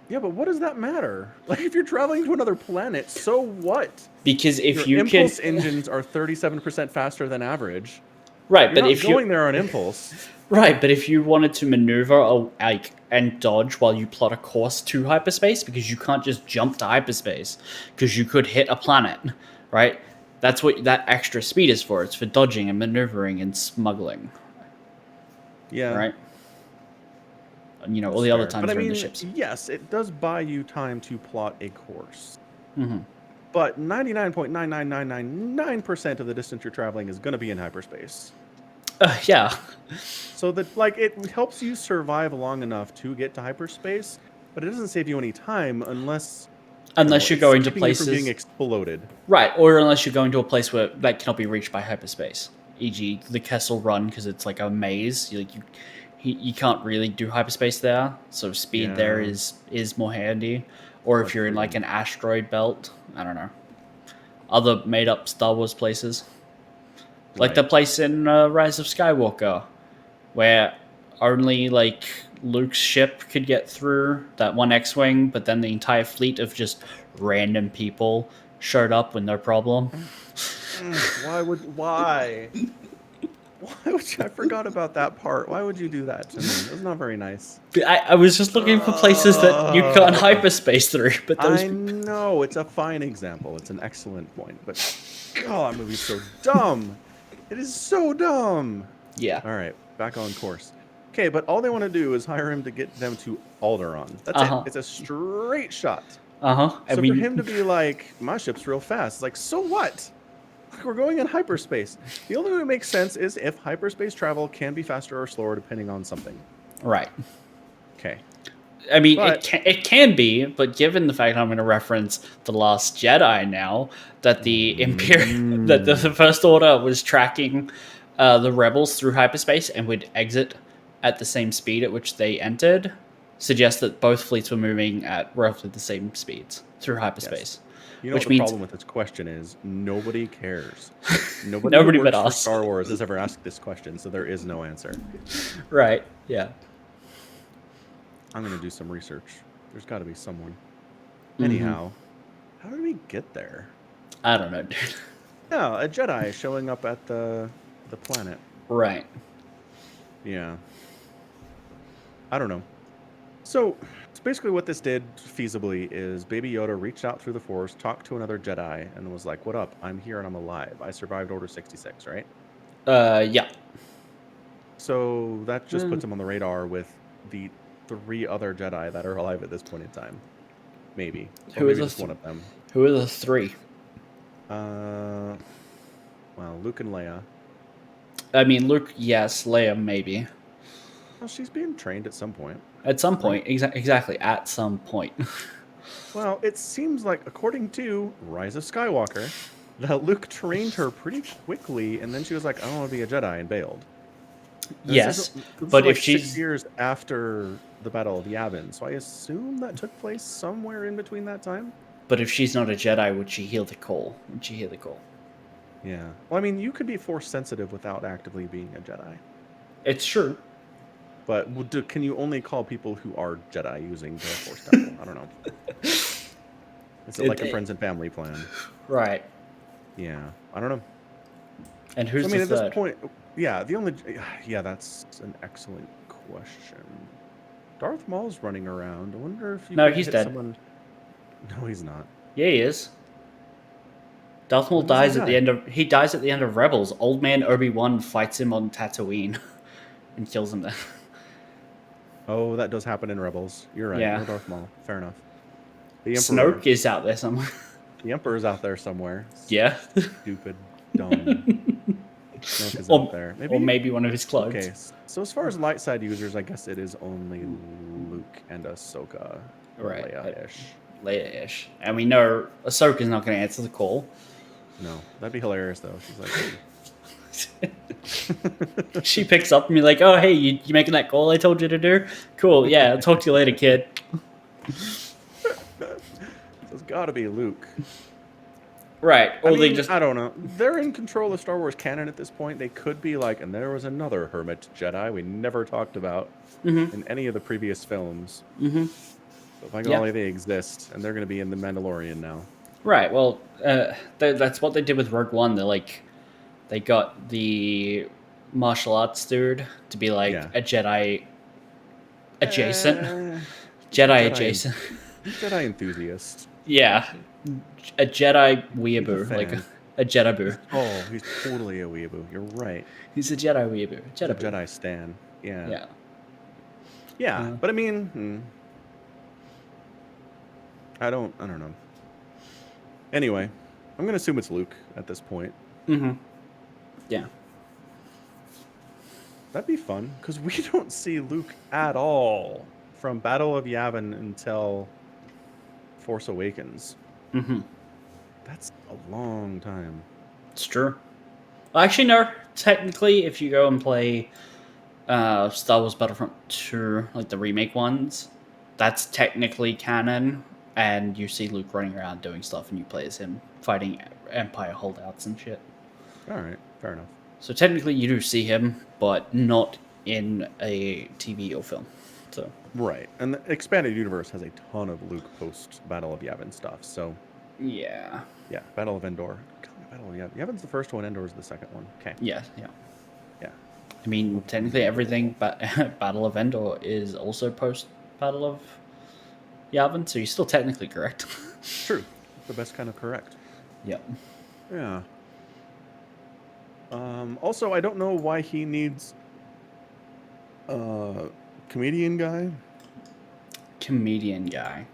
Yeah, but what does that matter? Like, if you're traveling to another planet, so what? Because if Your you can, impulse engines are 37% faster than average. right? You're But not if going you there on impulse. Right, but if you wanted to maneuver and dodge while you plot a course to hyperspace, because you can't just jump to hyperspace, because you could hit a planet, right? That's what that extra speed is for. It's for dodging and maneuvering and smuggling. Yeah. Right? And, all That's the other fair. times But I are in the mean, ships. yes, it does buy you time to plot a course. Mm-hmm. But 99.99999% of the distance you're traveling is going to be in hyperspace. Yeah. So that, like, it helps you survive long enough to get to hyperspace, but it doesn't save you any time unless Unless you're it's going to keeping you from places. being exploded. Right, or unless you're going to a place where that cannot be reached by hyperspace, e.g., the Kessel Run, because it's like a maze. You can't really do hyperspace there, so speed there Yeah. is more handy. Or if That's you're in true. like an asteroid belt, I don't know, other made up Star Wars places, like the Right. place in Rise of Skywalker, where only like Luke's ship could get through that one X-wing, but then the entire fleet of just random people showed up with no problem. Why? Why would you? I forgot about that part. Why would you do that to me? It was not very nice. I was just looking for places that you can't hyperspace through, but those I know, it's a fine example. It's an excellent point. But, God, that movie's so dumb. It is so dumb. yeah. All right, back on course. Okay, but all they want to do is hire him to get them to Alderaan. That's Uh-huh. it. It's a straight shot. So So for him to be like, my ship's real fast, it's like, so what? Like, we're going in hyperspace. The only way it makes sense is if hyperspace travel can be faster or slower depending on something. right. Okay. I mean, But- it can be, but given the fact I'm going to reference the Last Jedi now, that the that the First Order was tracking the rebels through hyperspace and would exit at the same speed at which they entered, suggests that both fleets were moving at roughly the same speeds through hyperspace. You know Which what the means- problem with this question is? Nobody cares. Nobody, Nobody who but works for us. Star Wars has ever asked this question, so there is no answer. Right. Yeah. I'm going to do some research. There's got to be someone. Mhm. Anyhow, how did we get there? I don't know, dude. No, a Jedi showing up at the planet. Right. Yeah. I don't know. So basically what this did feasibly is Baby Yoda reached out through the Force, talked to another Jedi, and was like, "What up? I'm here and I'm alive. I survived Order 66, right?" Yeah. So that just Mm. puts him on the radar with the 3 other Jedi that are alive at this point in time. Maybe. Or Who are maybe the just one of them. Who are the 3? Well, Luke and Leia. I mean, Luke, yes. Leia, maybe. Well, she's being trained at some point. At some Right. point, exactly. At some point. Well, it seems like, according to Rise of Skywalker, that Luke trained her pretty quickly, and then she was like, "I don't want to be a Jedi," and bailed. And Yes, this but is like if 6 she's years after the Battle of Yavin, so I assume that took place somewhere in between that time. not a Jedi, would she hear the call? Would she hear the call? Yeah. Well, I mean, you could be Force sensitive without actively being a Jedi. It's true. But can you only call people who are Jedi using the Force Temple? I don't know. Is it like a friends and family plan? Right. Yeah. I don't know. And who's I mean, the at third? this point, yeah, that's an excellent question. Darth Maul's running around. I wonder if you No, could he's hit dead. someone. No, he's not. Yeah, he is. Darth Maul When does he dies at the die? end of Rebels. Old man Obi-Wan fights him on Tatooine and kills him there. Oh, that does happen in Rebels. You're right. Yeah. No Darth Maul. Fair enough. The Emperor. Snoke is out there somewhere. The Emperor's out there somewhere. Yeah. Stupid, dumb. Snoke is out there. Or maybe one of his clones. Okay, so as far as light side users, I guess it is only Luke and Ahsoka. Or Right. Leia-ish. Leia-ish. And we know Ahsoka's not going to answer the call. No, that'd be hilarious though. She's like, hey. She picks up and be like, "Oh, hey, you making that call I told you to do? Cool, yeah, I'll talk to you later, kid." It's got to be Luke. Right. Or I don't know. They're in control of Star Wars canon at this point. They could be like, and there was another hermit Jedi we never talked about in any of the previous films. Mm-hmm. But by golly, they exist, and they're going to be in The Mandalorian now. Right. Well, that's what they did with Rogue One. They got the martial arts dude to be like a Jedi adjacent. Jedi adjacent. Jedi enthusiast. Yeah. A Jedi weeaboo. Like a Jedi boo. Oh, he's totally a weeaboo. You're right. He's a Jedi weeaboo. Jedi stan. Yeah. Yeah. Yeah. But I mean, I don't know. Anyway, I'm going to assume it's Luke at this point. Mm-hmm. Yeah. That'd be fun, because we don't see Luke at all from Battle of Yavin until Force Awakens. Mm-hmm. That's a long time. It's true. Well, actually, no. Technically, if you go and play Star Wars Battlefront 2, like the remake ones, that's technically canon, and you see Luke running around doing stuff, and you play as him fighting Empire holdouts and shit. All right, fair enough. So technically, you do see him, but not in a TV or film. So right, and the expanded universe has a ton of Luke post Battle of Yavin stuff. So yeah, Battle of Endor. Battle of Yavin. Yavin's the first one. Endor's the second one. Okay. Yeah. Yeah. I mean, technically, everything Battle of Endor is also post Battle of Yavin, so you're still technically correct. True. The best kind of correct. Yep. Yeah. Also, I don't know why he needs comedian guy. Comedian guy.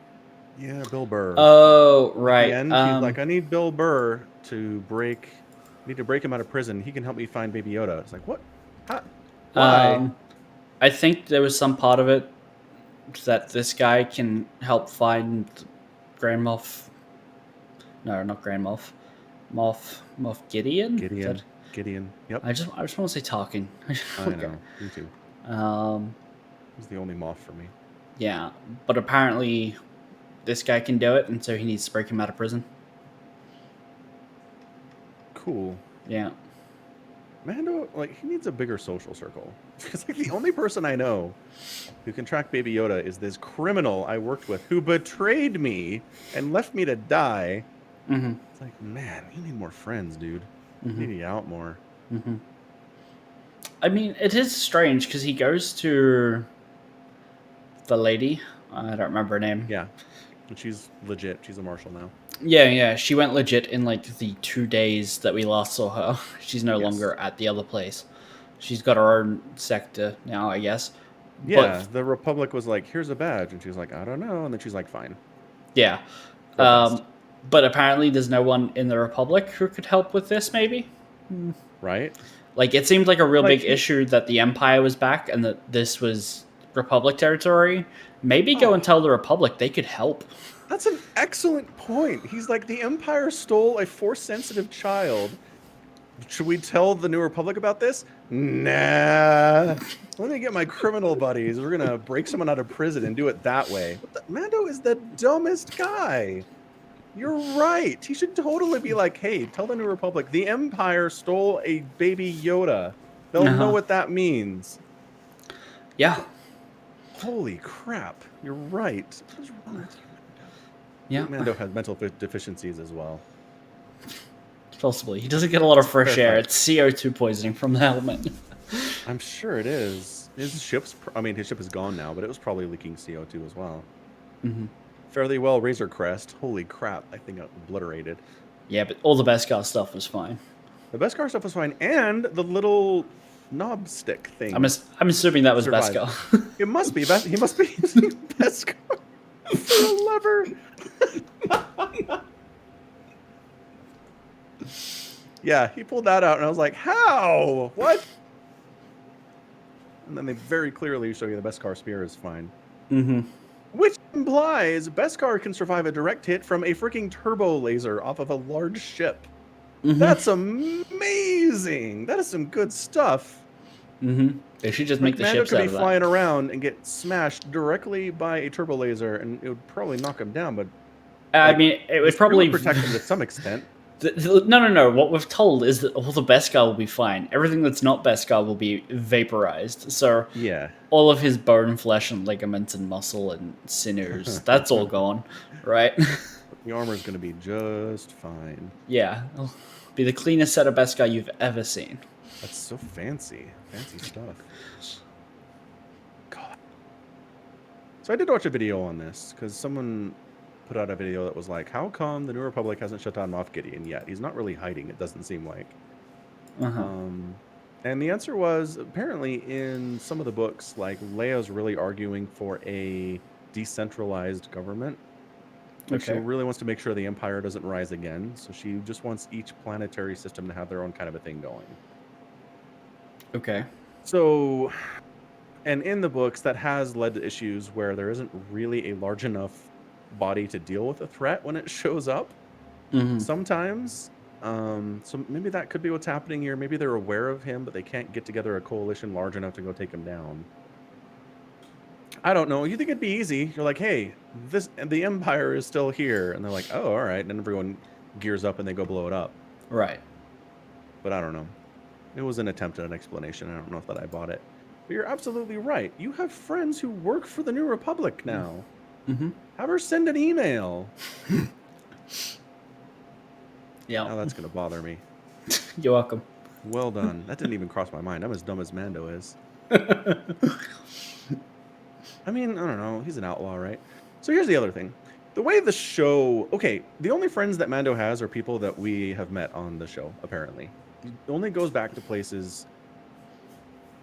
Yeah, Bill Burr. Oh, right. At the end, he's like, I need Bill Burr to break him out of prison. He can help me find Baby Yoda. It's like, what? How? Why? I think there was some part of it that this guy can help find Grand Moff. No, not Grand Moff. Moff Gideon? Gideon. Yep. I just want to say Tarkin. I know. Me too. He's the only Moff for me. Yeah, but apparently this guy can do it, and so he needs to break him out of prison. Cool. Yeah. Mando, like, he needs a bigger social circle. Because, like, the only person I know who can track Baby Yoda is this criminal I worked with who betrayed me and left me to die. Mm-hmm. It's like, man, you need more friends, dude. Mm-hmm. You need to be out more. Mm-hmm. I mean, it is strange because he goes to the lady. I don't remember her name. Yeah, and she's legit. She's a marshal now. Yeah. She went legit in like the 2 days that we last saw her. She's no longer at the other place. She's got her own sector now, I guess. Yeah, the Republic was like, "Here's a badge," and she's like, "I don't know," and then she's like, "Fine." Yeah. But apparently there's no one in the Republic who could help with this, maybe? Right? Like, it seemed like a real big issue that the Empire was back and that this was Republic territory. Maybe go and tell the Republic they could help. That's an excellent point. He's like, the Empire stole a Force-sensitive child. Should we tell the New Republic about this? Nah. Let me get my criminal buddies. We're going to break someone out of prison and do it that way. Mando is the dumbest guy. You're right. He should totally be like, hey, tell the New Republic, the Empire stole a baby Yoda. They'll know what that means. Yeah. Holy crap. You're right. What's wrong with you, Mando? Yeah. Mando has mental deficiencies as well. Possibly. He doesn't get a lot of fresh air. It's CO2 poisoning from the helmet. I'm sure it is. His ship is gone now, but it was probably leaking CO2 as well. Mm-hmm. Fairly well, Razor Crest. Holy crap, I think got obliterated. Yeah, but all the Beskar stuff was fine. The Beskar stuff was fine, and the little knob stick thing. I'm assuming that was survived. Beskar. It must be. He must be using Beskar for a lever. Yeah, he pulled that out, and I was like, how? What? And then they very clearly show you the Beskar spear is fine. Mm-hmm. Which implies Beskar can survive a direct hit from a freaking turbo laser off of a large ship. Mm-hmm. That's amazing. That is some good stuff. Mm-hmm. They should just make the Mando ships out of could be flying around and get smashed directly by a turbo laser, and it would probably knock him down. But I mean, it would probably protect him to some extent. No. What we've told is that all the Beskar will be fine. Everything that's not Beskar will be vaporized. So yeah, all of his bone, flesh, and ligaments, and muscle, and sinews, that's all gone, right? The armor's going to be just fine. Yeah. It'll be the cleanest set of Beskar you've ever seen. That's so fancy. Fancy stuff. God. So I did watch a video on this, because someone put out a video that was like, how come the New Republic hasn't shut down Moff Gideon yet? He's not really hiding, it doesn't seem like. And the answer was, apparently in some of the books, like, Leia's really arguing for a decentralized government. Like, she really wants to make sure the Empire doesn't rise again, so she just wants each planetary system to have their own kind of a thing going. Okay. So, and in the books, that has led to issues where there isn't really a large enough body to deal with a threat when it shows up. Sometimes. So maybe that could be what's happening here. Maybe they're aware of him, but they can't get together a coalition large enough to go take him down. I don't know. You think it'd be easy? You're like, hey, the Empire is still here, and they're like, oh, all right. And then everyone gears up and they go blow it up. Right. But I don't know. It was an attempt at an explanation. I don't know if I bought it. But you're absolutely right. You have friends who work for the New Republic now. Mm-hmm. Have her send an email. Yeah. Now that's going to bother me. You're welcome. Well done. That didn't even cross my mind. I'm as dumb as Mando is. I mean, I don't know. He's an outlaw, right? So here's the other thing. The way the show... Okay, the only friends that Mando has are people that we have met on the show, apparently. It only goes back to places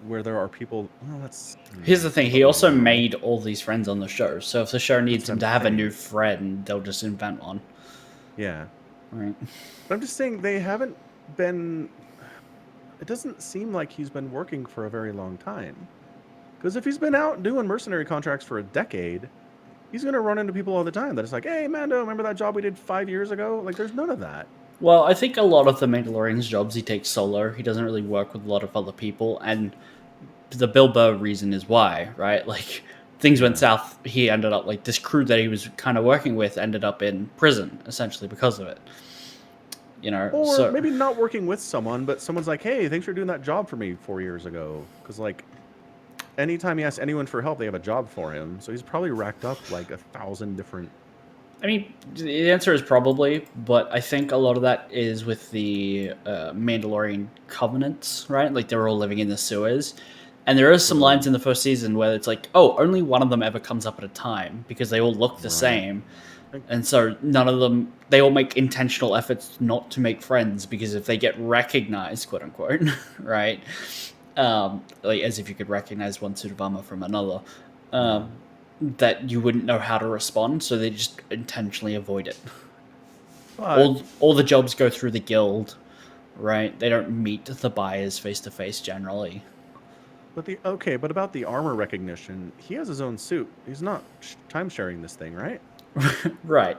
where there are people... Well, that's... Here's the thing. He also made all these friends on the show. So if the show needs him to have a new friend, they'll just invent one. Yeah. Right. But I'm just saying they haven't been... It doesn't seem like he's been working for a very long time. Because if he's been out doing mercenary contracts for a decade, he's going to run into people all the time that it's like, hey, Mando, remember that job we did 5 years ago? Like, there's none of that. Well, I think a lot of the Mandalorian's jobs he takes solo. He doesn't really work with a lot of other people. And the Bilbo reason is why, right? Like, things went south. He ended up, like, this crew that he was kind of working with ended up in prison, essentially, because of it. You know, or maybe not working with someone, but someone's like, hey, thanks for doing that job for me 4 years ago. Because, like, anytime he asks anyone for help, they have a job for him. So he's probably racked up, like, 1,000 different... I mean, the answer is probably, but I think a lot of that is with the Mandalorian covenants, right? Like, they were all living in the sewers. And there are some lines in the first season where it's like, oh, only one of them ever comes up at a time because they all look the same. And so none of them, they all make intentional efforts not to make friends because if they get recognized, quote unquote, right? Like as if you could recognize one suit of armor from another, that you wouldn't know how to respond. So they just intentionally avoid it. All the jobs go through the guild, right? They don't meet the buyers face to face generally. But but about the armor recognition, he has his own suit. He's not time sharing this thing, right? Right.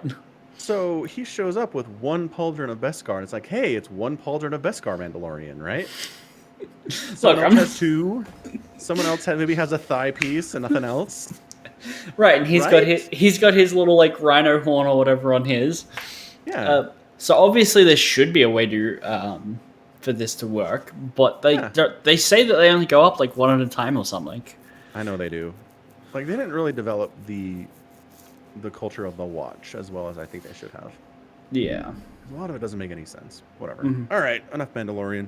So he shows up with one pauldron of Beskar, and it's like, hey, it's one pauldron of Beskar Mandalorian, right? Someone else has two. Someone else maybe has a thigh piece and nothing else. Right, and he's got his little like rhino horn or whatever on his. Yeah. So obviously there should be a way to for this to work, but they say that they only go up like one at a time or something. I know they do. Like they didn't really develop the culture of the watch as well as I think they should have. Yeah. A lot of it doesn't make any sense. Whatever. All right, enough Mandalorian.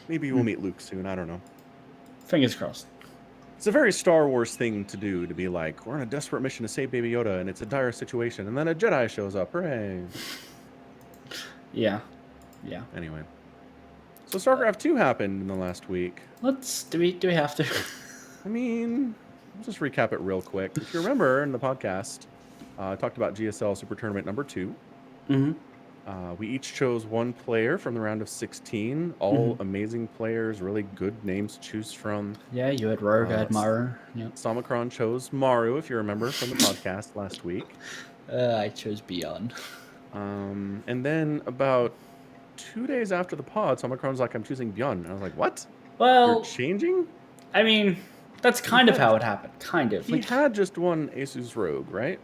Maybe we'll meet Luke soon. I don't know. Fingers crossed. It's a very Star Wars thing to do, to be like, we're on a desperate mission to save Baby Yoda, and it's a dire situation, and then a Jedi shows up. Hooray. Yeah. Anyway. So StarCraft 2 happened in the last week. Do we have to? I mean, I'll just recap it real quick. If you remember in the podcast, I talked about GSL Super Tournament number 2. We each chose one player from the round of 16. All amazing players, really good names to choose from. Yeah, you had Rogue, I had Maru. Yep. Samacron chose Maru, if you remember from the podcast last week. I chose Beyond. And then about 2 days after the pod, Samacron's like, I'm choosing Beyond. And I was like, what? Well, you're changing? I mean, that's kind of how it happened. Kind of. He had just one Asus Rogue, right?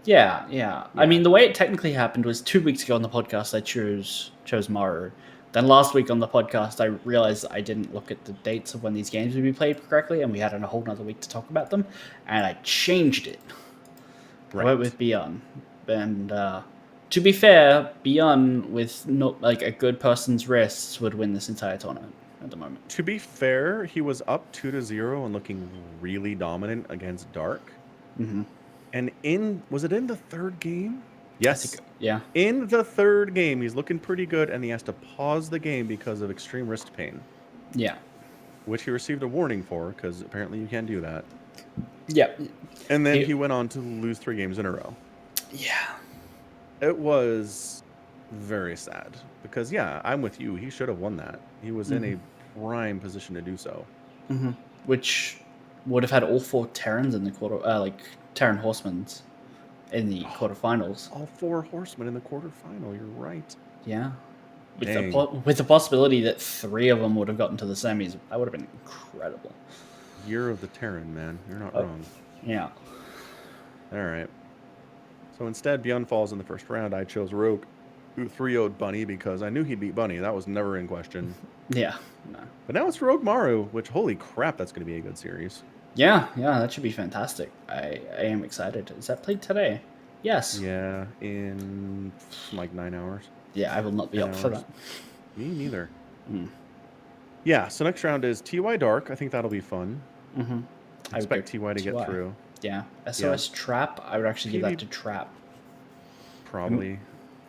Yeah. I mean, the way it technically happened was 2 weeks ago on the podcast, I chose Maru. Then last week on the podcast, I realized I didn't look at the dates of when these games would be played correctly, and we had a whole nother week to talk about them, and I changed it. Right. I went with Beyond. And to be fair, Beyond with not like a good person's wrists would win this entire tournament at the moment. To be fair, he was up 2-0 and looking really dominant against Dark. And was it in the third game? Yes. Yeah. In the third game, he's looking pretty good, and he has to pause the game because of extreme wrist pain. Yeah. Which he received a warning for, because apparently you can't do that. Yeah. And then he went on to lose 3 games in a row. Yeah. It was very sad, because, yeah, I'm with you. He should have won that. He was in a prime position to do so. Which would have had all 4 Terrans in the quarter, Terran Horsemen's in the quarterfinals. All 4 horsemen in the quarterfinal. You're right. Yeah. With the possibility that 3 of them would have gotten to the semis, that would have been incredible. Year of the Terran, man. You're not wrong. Yeah. All right. So instead, Beyond falls in the first round. I chose Rogue, who 3-0'd Bunny because I knew he'd beat Bunny. That was never in question. Yeah. No. But now it's Rogue Maru, which, holy crap, that's going to be a good series. Yeah, that should be fantastic. I am excited. Is that played today? Yes. Yeah, in like 9 hours. Yeah, I will not be up for that. Me neither. Yeah, so next round is TY Dark. I think that'll be fun. I expect TY to get through. Yeah. SOS Trap, I would actually give that to Trap. Probably.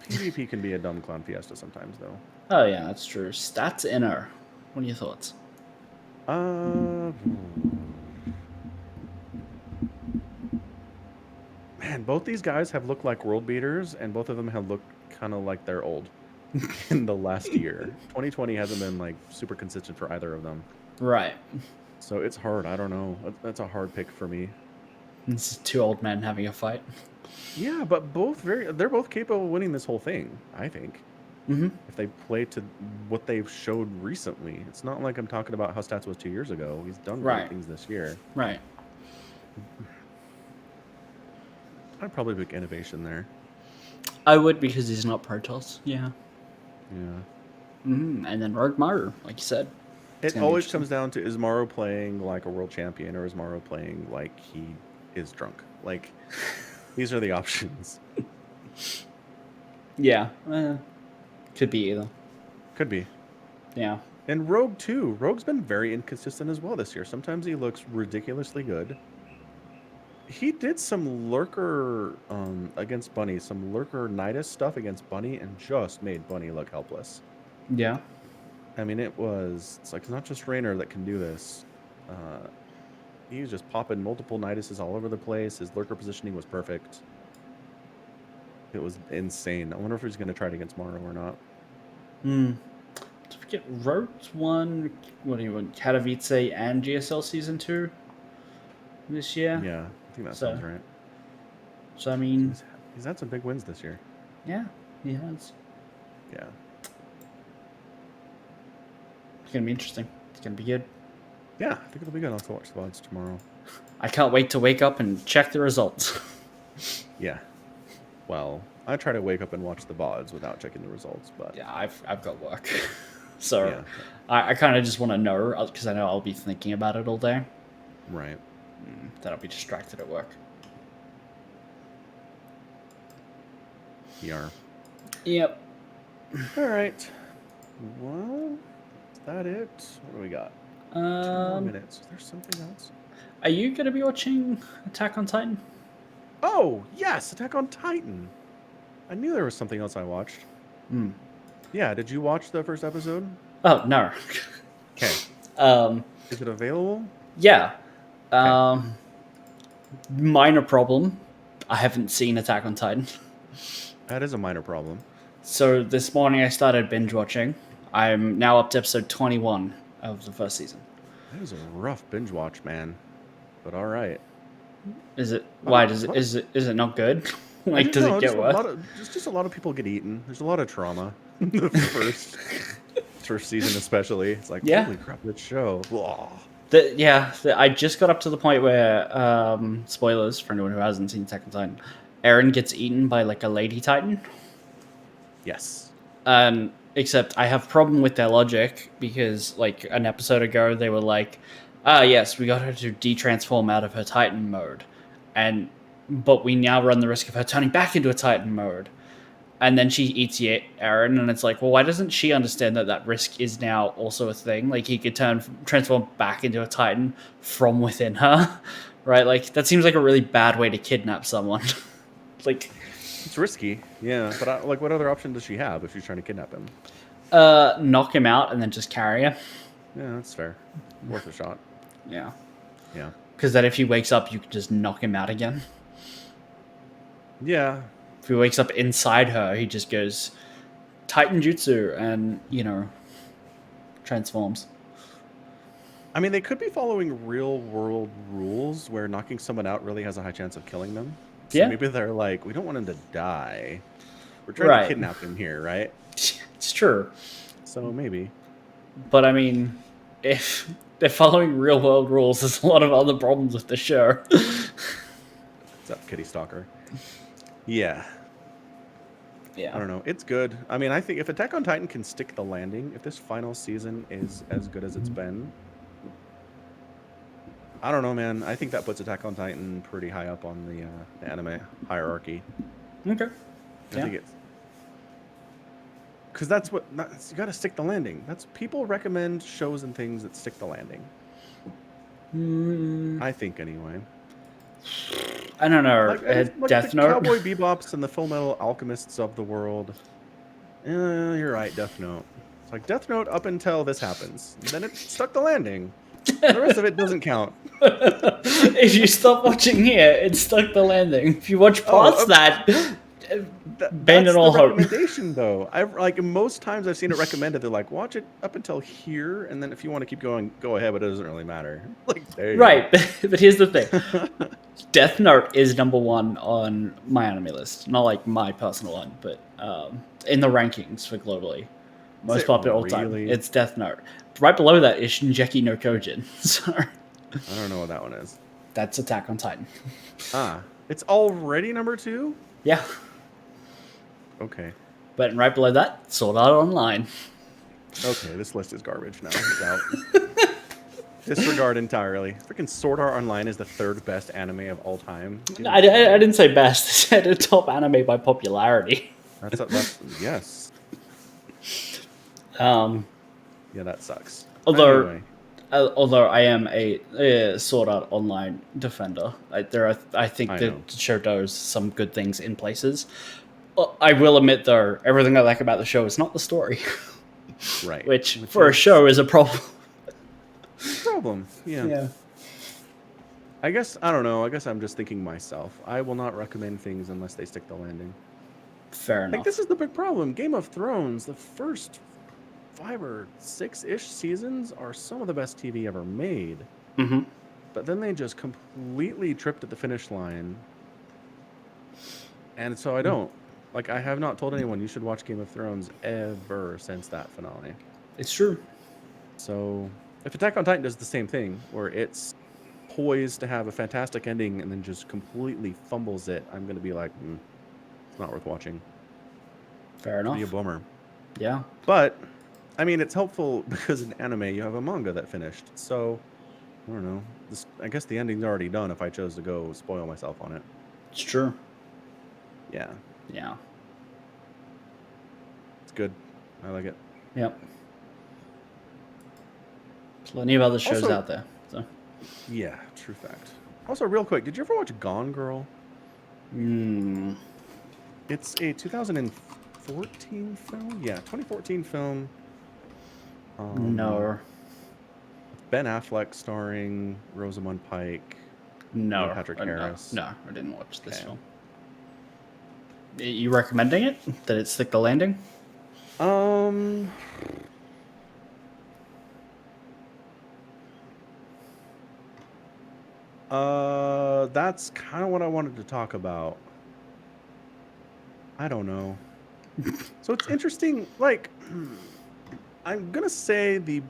PvP can be a dumb clown fiesta sometimes, though. Oh, yeah, that's true. Stats Inner. What are your thoughts? Man, both these guys have looked like world beaters, and both of them have looked kind of like they're old in the last year. 2020 hasn't been like super consistent for either of them. Right. So it's hard. I don't know. That's a hard pick for me. This is 2 old men having a fight. Yeah, but they're both capable of winning this whole thing, I think. If they play to what they've showed recently. It's not like I'm talking about how Stats was 2 years ago. He's done great things this year. Right. I'd probably pick Innovation there. I would because he's not Protoss. Yeah. Yeah. And then Rogue Maru, like you said. It always comes down to, is Maru playing like a world champion, or is Maru playing like he is drunk? Like, these are the options. Yeah. Could be either. Could be. Yeah. And Rogue too. Rogue's been very inconsistent as well this year. Sometimes he looks ridiculously good. He did some lurker against Bunny, some lurker Nidus stuff against Bunny, and just made Bunny look helpless. Yeah. I mean, it's like not just Raynor that can do this. He was just popping multiple Niduses all over the place. His lurker positioning was perfect. It was insane. I wonder if he's going to try it against Morrow or not. I forget, Rogue's won, what do you want, Katowice and GSL Season 2 this year? Yeah, I think that sounds right. So, I mean... He's had some big wins this year. Yeah, he has. Yeah. It's going to be interesting. It's going to be good. Yeah, I think it'll be good. I'll have to watch the VODs tomorrow. I can't wait to wake up and check the results. Yeah. Well, I try to wake up and watch the VODs without checking the results, but... Yeah, I've got work. So yeah. I kind of just want to know, because I know I'll be thinking about it all day. Right. Then I'll be distracted at work. PR. Yep. All right. Well, is that it? What do we got? 2 more minutes. Is there something else? Are you going to be watching Attack on Titan? Oh, yes! Attack on Titan! I knew there was something else I watched. Yeah, did you watch the first episode? Oh, no. Okay. Is it available? Yeah. Okay. Minor problem. I haven't seen Attack on Titan. That is a minor problem. So this morning I started binge watching. I'm now up to episode 21 of the first season. That is a rough binge watch, man. But all right. Is it? Why does it? Is it not good? Like, does it get worse? Just a lot of people get eaten. There's a lot of trauma. The first season, especially. It's like, Yeah. holy crap, this show. Blah. I just got up to the point where, spoilers for anyone who hasn't seen Attack on Titan, Eren gets eaten by like a lady titan. Yes. Except I have a problem with their logic because like an episode ago they were like, yes, we got her to de-transform out of her Titan mode, but we now run the risk of her turning back into a Titan mode. And then she eats Eren, and it's like, well, why doesn't she understand that risk is now also a thing? Like, he could transform back into a Titan from within her, right? Like, that seems like a really bad way to kidnap someone. Like, it's risky, yeah. But like, what other option does she have if she's trying to kidnap him? knock him out and then just carry him. Yeah, that's fair. Worth a shot. Yeah. Yeah. Because then if he wakes up, you can just knock him out again. Yeah. If he wakes up inside her, he just goes Titan Jutsu and, you know, transforms. I mean, they could be following real world rules where knocking someone out really has a high chance of killing them. So yeah. Maybe they're like, we don't want him to die. We're trying to kidnap him here, right? It's true. So maybe. But I mean, if they're following real world rules, there's a lot of other problems with the show. What's up, Kitty Stalker? Yeah. Yeah. I don't know. It's good. I mean, I think if Attack on Titan can stick the landing, if this final season is as good as it's been, I don't know, man. I think that puts Attack on Titan pretty high up on the anime hierarchy. Okay. I think it's because that's what you got to stick the landing. That's people recommend shows and things that stick the landing. I think anyway. I don't know. Like Death the Note. Cowboy Bebops and the Full Metal Alchemists of the world. You're right, Death Note. It's like Death Note up until this happens. Then it stuck the landing. The rest of it doesn't count. If you stop watching here, it stuck the landing. If you watch past that, abandon all hope. Recommendation though. I've like most times I've seen it recommended. They're like, watch it up until here, and then if you want to keep going, go ahead. But it doesn't really matter. Like, there you right. But here's the thing. Death Note is #1 on my anime list. Not like my personal one, but in the rankings for globally. Most popular all time. It's Death Note. Right below that is Shingeki no Kyojin. Sorry. I don't know what that one is. That's Attack on Titan. It's already #2? Yeah. Okay. But right below that, Sword Art Online. Okay, this list is garbage now. It's out. Disregard entirely. Freaking Sword Art Online is the 3rd best anime of all time. I didn't say best. I said a top anime by popularity. That's yes. Yeah, that sucks. Although, Anyway, although I am a Sword Art Online defender, I think I that know. the show does some good things in places. I will admit, though, everything I like about the show is not the story, Right. which Which for a is show is a problem. a problem. Yeah. Yeah, I guess, I don't know. I guess I'm just thinking myself. I will not recommend things unless they stick the landing. fair Like, this enough. is the big problem. Game of Thrones, the first 5 or 6-ish seasons are some of the best TV ever made. Hmm. But then they just completely tripped at the finish line. And so I don't. Like, I have not told anyone you should watch Game of Thrones ever since that finale. It's true. So if Attack on Titan does the same thing, where it's poised to have a fantastic ending and then just completely fumbles it, I'm going to be like, it's not worth watching. Fair Be a enough. bummer. Yeah, But, I mean, it's helpful because in anime you have a manga that finished. So, I don't know. I guess the ending's already done if I chose to go spoil myself on it. it's true. Yeah, Yeah. it's good. I like it. Yep. Plenty of other shows Also- out there. So. Yeah, true fact. Also, real quick, did you ever watch Gone Girl? Mm, It's a 2014 film. Yeah, 2014 film. no. Ben Affleck starring Rosamund Pike. No. Neil Patrick Harris. No, I didn't watch this Okay. film. You recommending it? That it stick the landing? Um, that's kind of what I wanted to talk about. I don't know. So it's interesting. Like, I'm gonna say the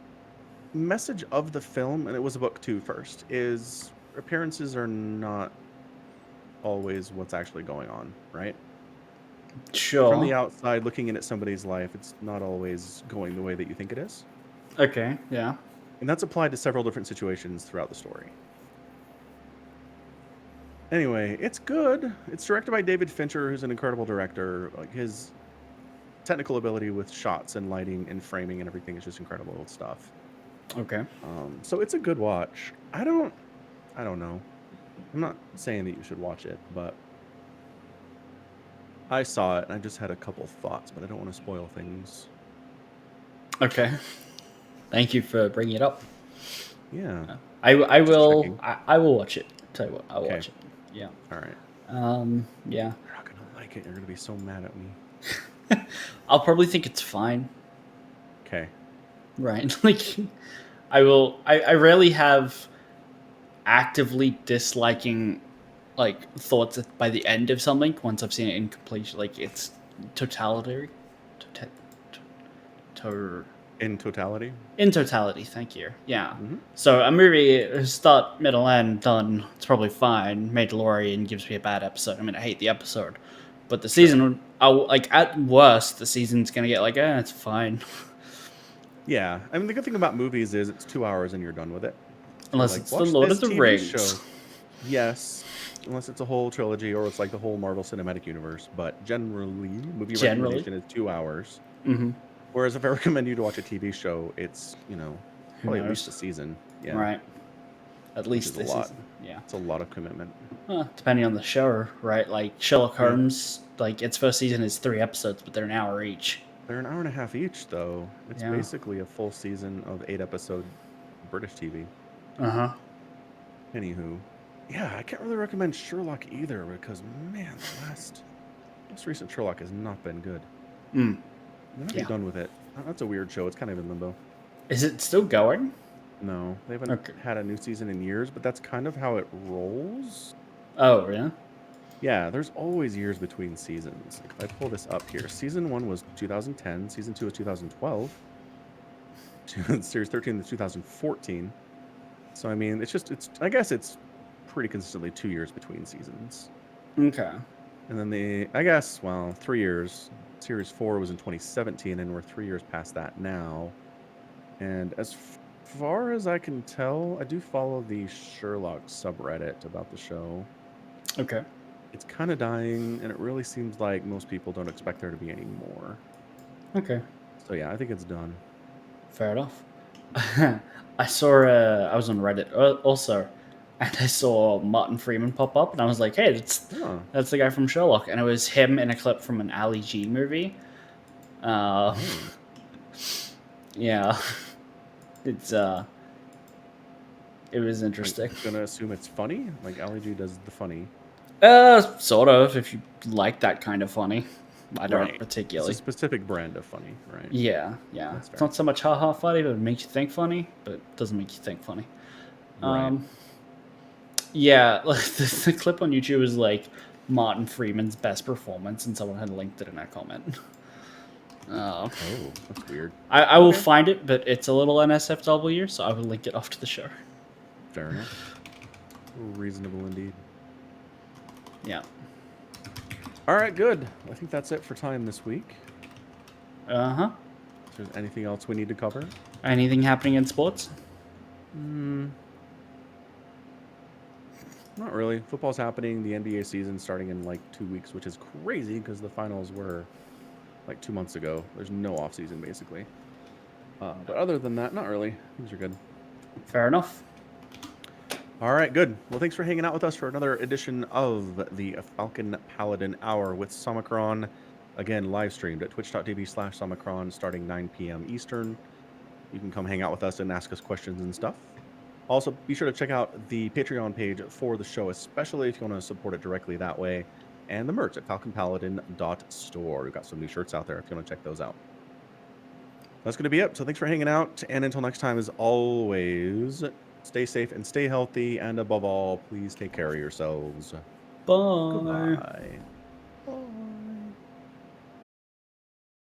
message of the film, and it was a book too first, is appearances are not always what's actually going on, right? Sure. From the outside, looking in at somebody's life, it's not always going the way that you think it is. Okay, yeah. And that's applied to several different situations throughout the story. Anyway, it's good. It's directed by David Fincher, who's an incredible director. Like, his technical ability with shots and lighting and framing and everything is just incredible stuff. Okay. So it's a good watch. I don't know. I'm not saying that you should watch it, but I saw it and I just had a couple thoughts, but I don't want to spoil things. Okay. Thank you for bringing it up. Yeah. I will checking. I will watch it. Tell you what, I'll Okay. watch it. Yeah. All right. Yeah. You're not gonna like it. You're gonna be so mad at me. I'll probably think it's fine. Okay. Right. Like I rarely have actively disliking like thoughts by the end of something once I've seen it in completion. Like it's totality. In totality. In totality, thank you. Yeah. Mhm. So a movie, start, middle, end, done. It's probably fine. Mandalorian gives me a bad episode. I mean, I hate the episode, but the season, like at worst, the season's gonna get like, it's fine. Yeah. I mean, the good thing about movies is it's 2 hours and you're done with it. Unless Like, it's the watch Lord this of the TV Rings. show. Yes. Unless it's a whole trilogy or it's like the whole Marvel Cinematic Universe. But generally, movie recommendation is 2 hours. Mm-hmm. Whereas if I recommend you to watch a TV show, it's, probably at knows? least a season. Yeah. Right. At least is a this lot. season. Yeah. It's a lot of commitment. Depending on the show, right? Like Sherlock Holmes, like its first season is 3 episodes, but they're an hour each. They're an hour and a half each, though. It's Yeah. basically a full season of 8-episode British TV. Uh-huh. Anywho, yeah, I can't really recommend Sherlock either because, man, the most recent Sherlock has not been good. Mm. I'm not Yeah. done with it. That's a weird show. It's kind of in limbo. Is it still going? No, they haven't Okay. had a new season in years, but that's kind of how it rolls. Oh, yeah? Yeah, there's always years between seasons. If I pull this up here, season 1 was 2010, season 2 was 2012, series 13 was 2014. So I mean, I guess it's pretty consistently 2 years between seasons. Okay. And then 3 years. Series 4 was in 2017, and we're 3 years past that now. And as far as I can tell, I do follow the Sherlock subreddit about the show. Okay. It's kind of dying, and it really seems like most people don't expect there to be any more. Okay. So yeah, I think it's done. Fair enough. I saw. I was on Reddit also, and I saw Martin Freeman pop up, and I was like, "Hey, Oh. that's the guy from Sherlock," and it was him in a clip from an Ali G movie. Yeah, it's it was interesting. I'm gonna assume it's funny. Like Ali G does the funny. Sort of. If you like that kind of funny, I don't Right. particularly. It's a specific brand of funny, right? Yeah. That's It's fair. not so much haha funny, but it makes you think funny, but it doesn't make you think funny. Right. Yeah, like the clip on YouTube is like Martin Freeman's best performance, and someone had linked it in a comment. Oh, that's weird. I will Okay. find it, but it's a little NSFW, so I will link it off to the show. Fair enough. Reasonable indeed. Yeah. All right, good. I think that's it for time this week. Uh-huh. Is there anything else we need to cover? Anything happening in sports? Not really. Football's happening. The NBA season starting in like 2 weeks, which is crazy because the finals were like 2 months ago. There's no off season basically. But other than that, not really. Things are good. Fair enough. All right, good. Well, thanks for hanging out with us for another edition of the Falcon Paladin Hour with Somicron. Again, live streamed at twitch.tv/Somicron starting 9 p.m. Eastern. You can come hang out with us and ask us questions and stuff. Also, be sure to check out the Patreon page for the show, especially if you want to support it directly that way, and the merch at falconpaladin.store. We've got some new shirts out there if you want to check those out. That's going to be it. So thanks for hanging out, and until next time, as always, stay safe and stay healthy, and above all, please take care of yourselves. Bye. Goodbye.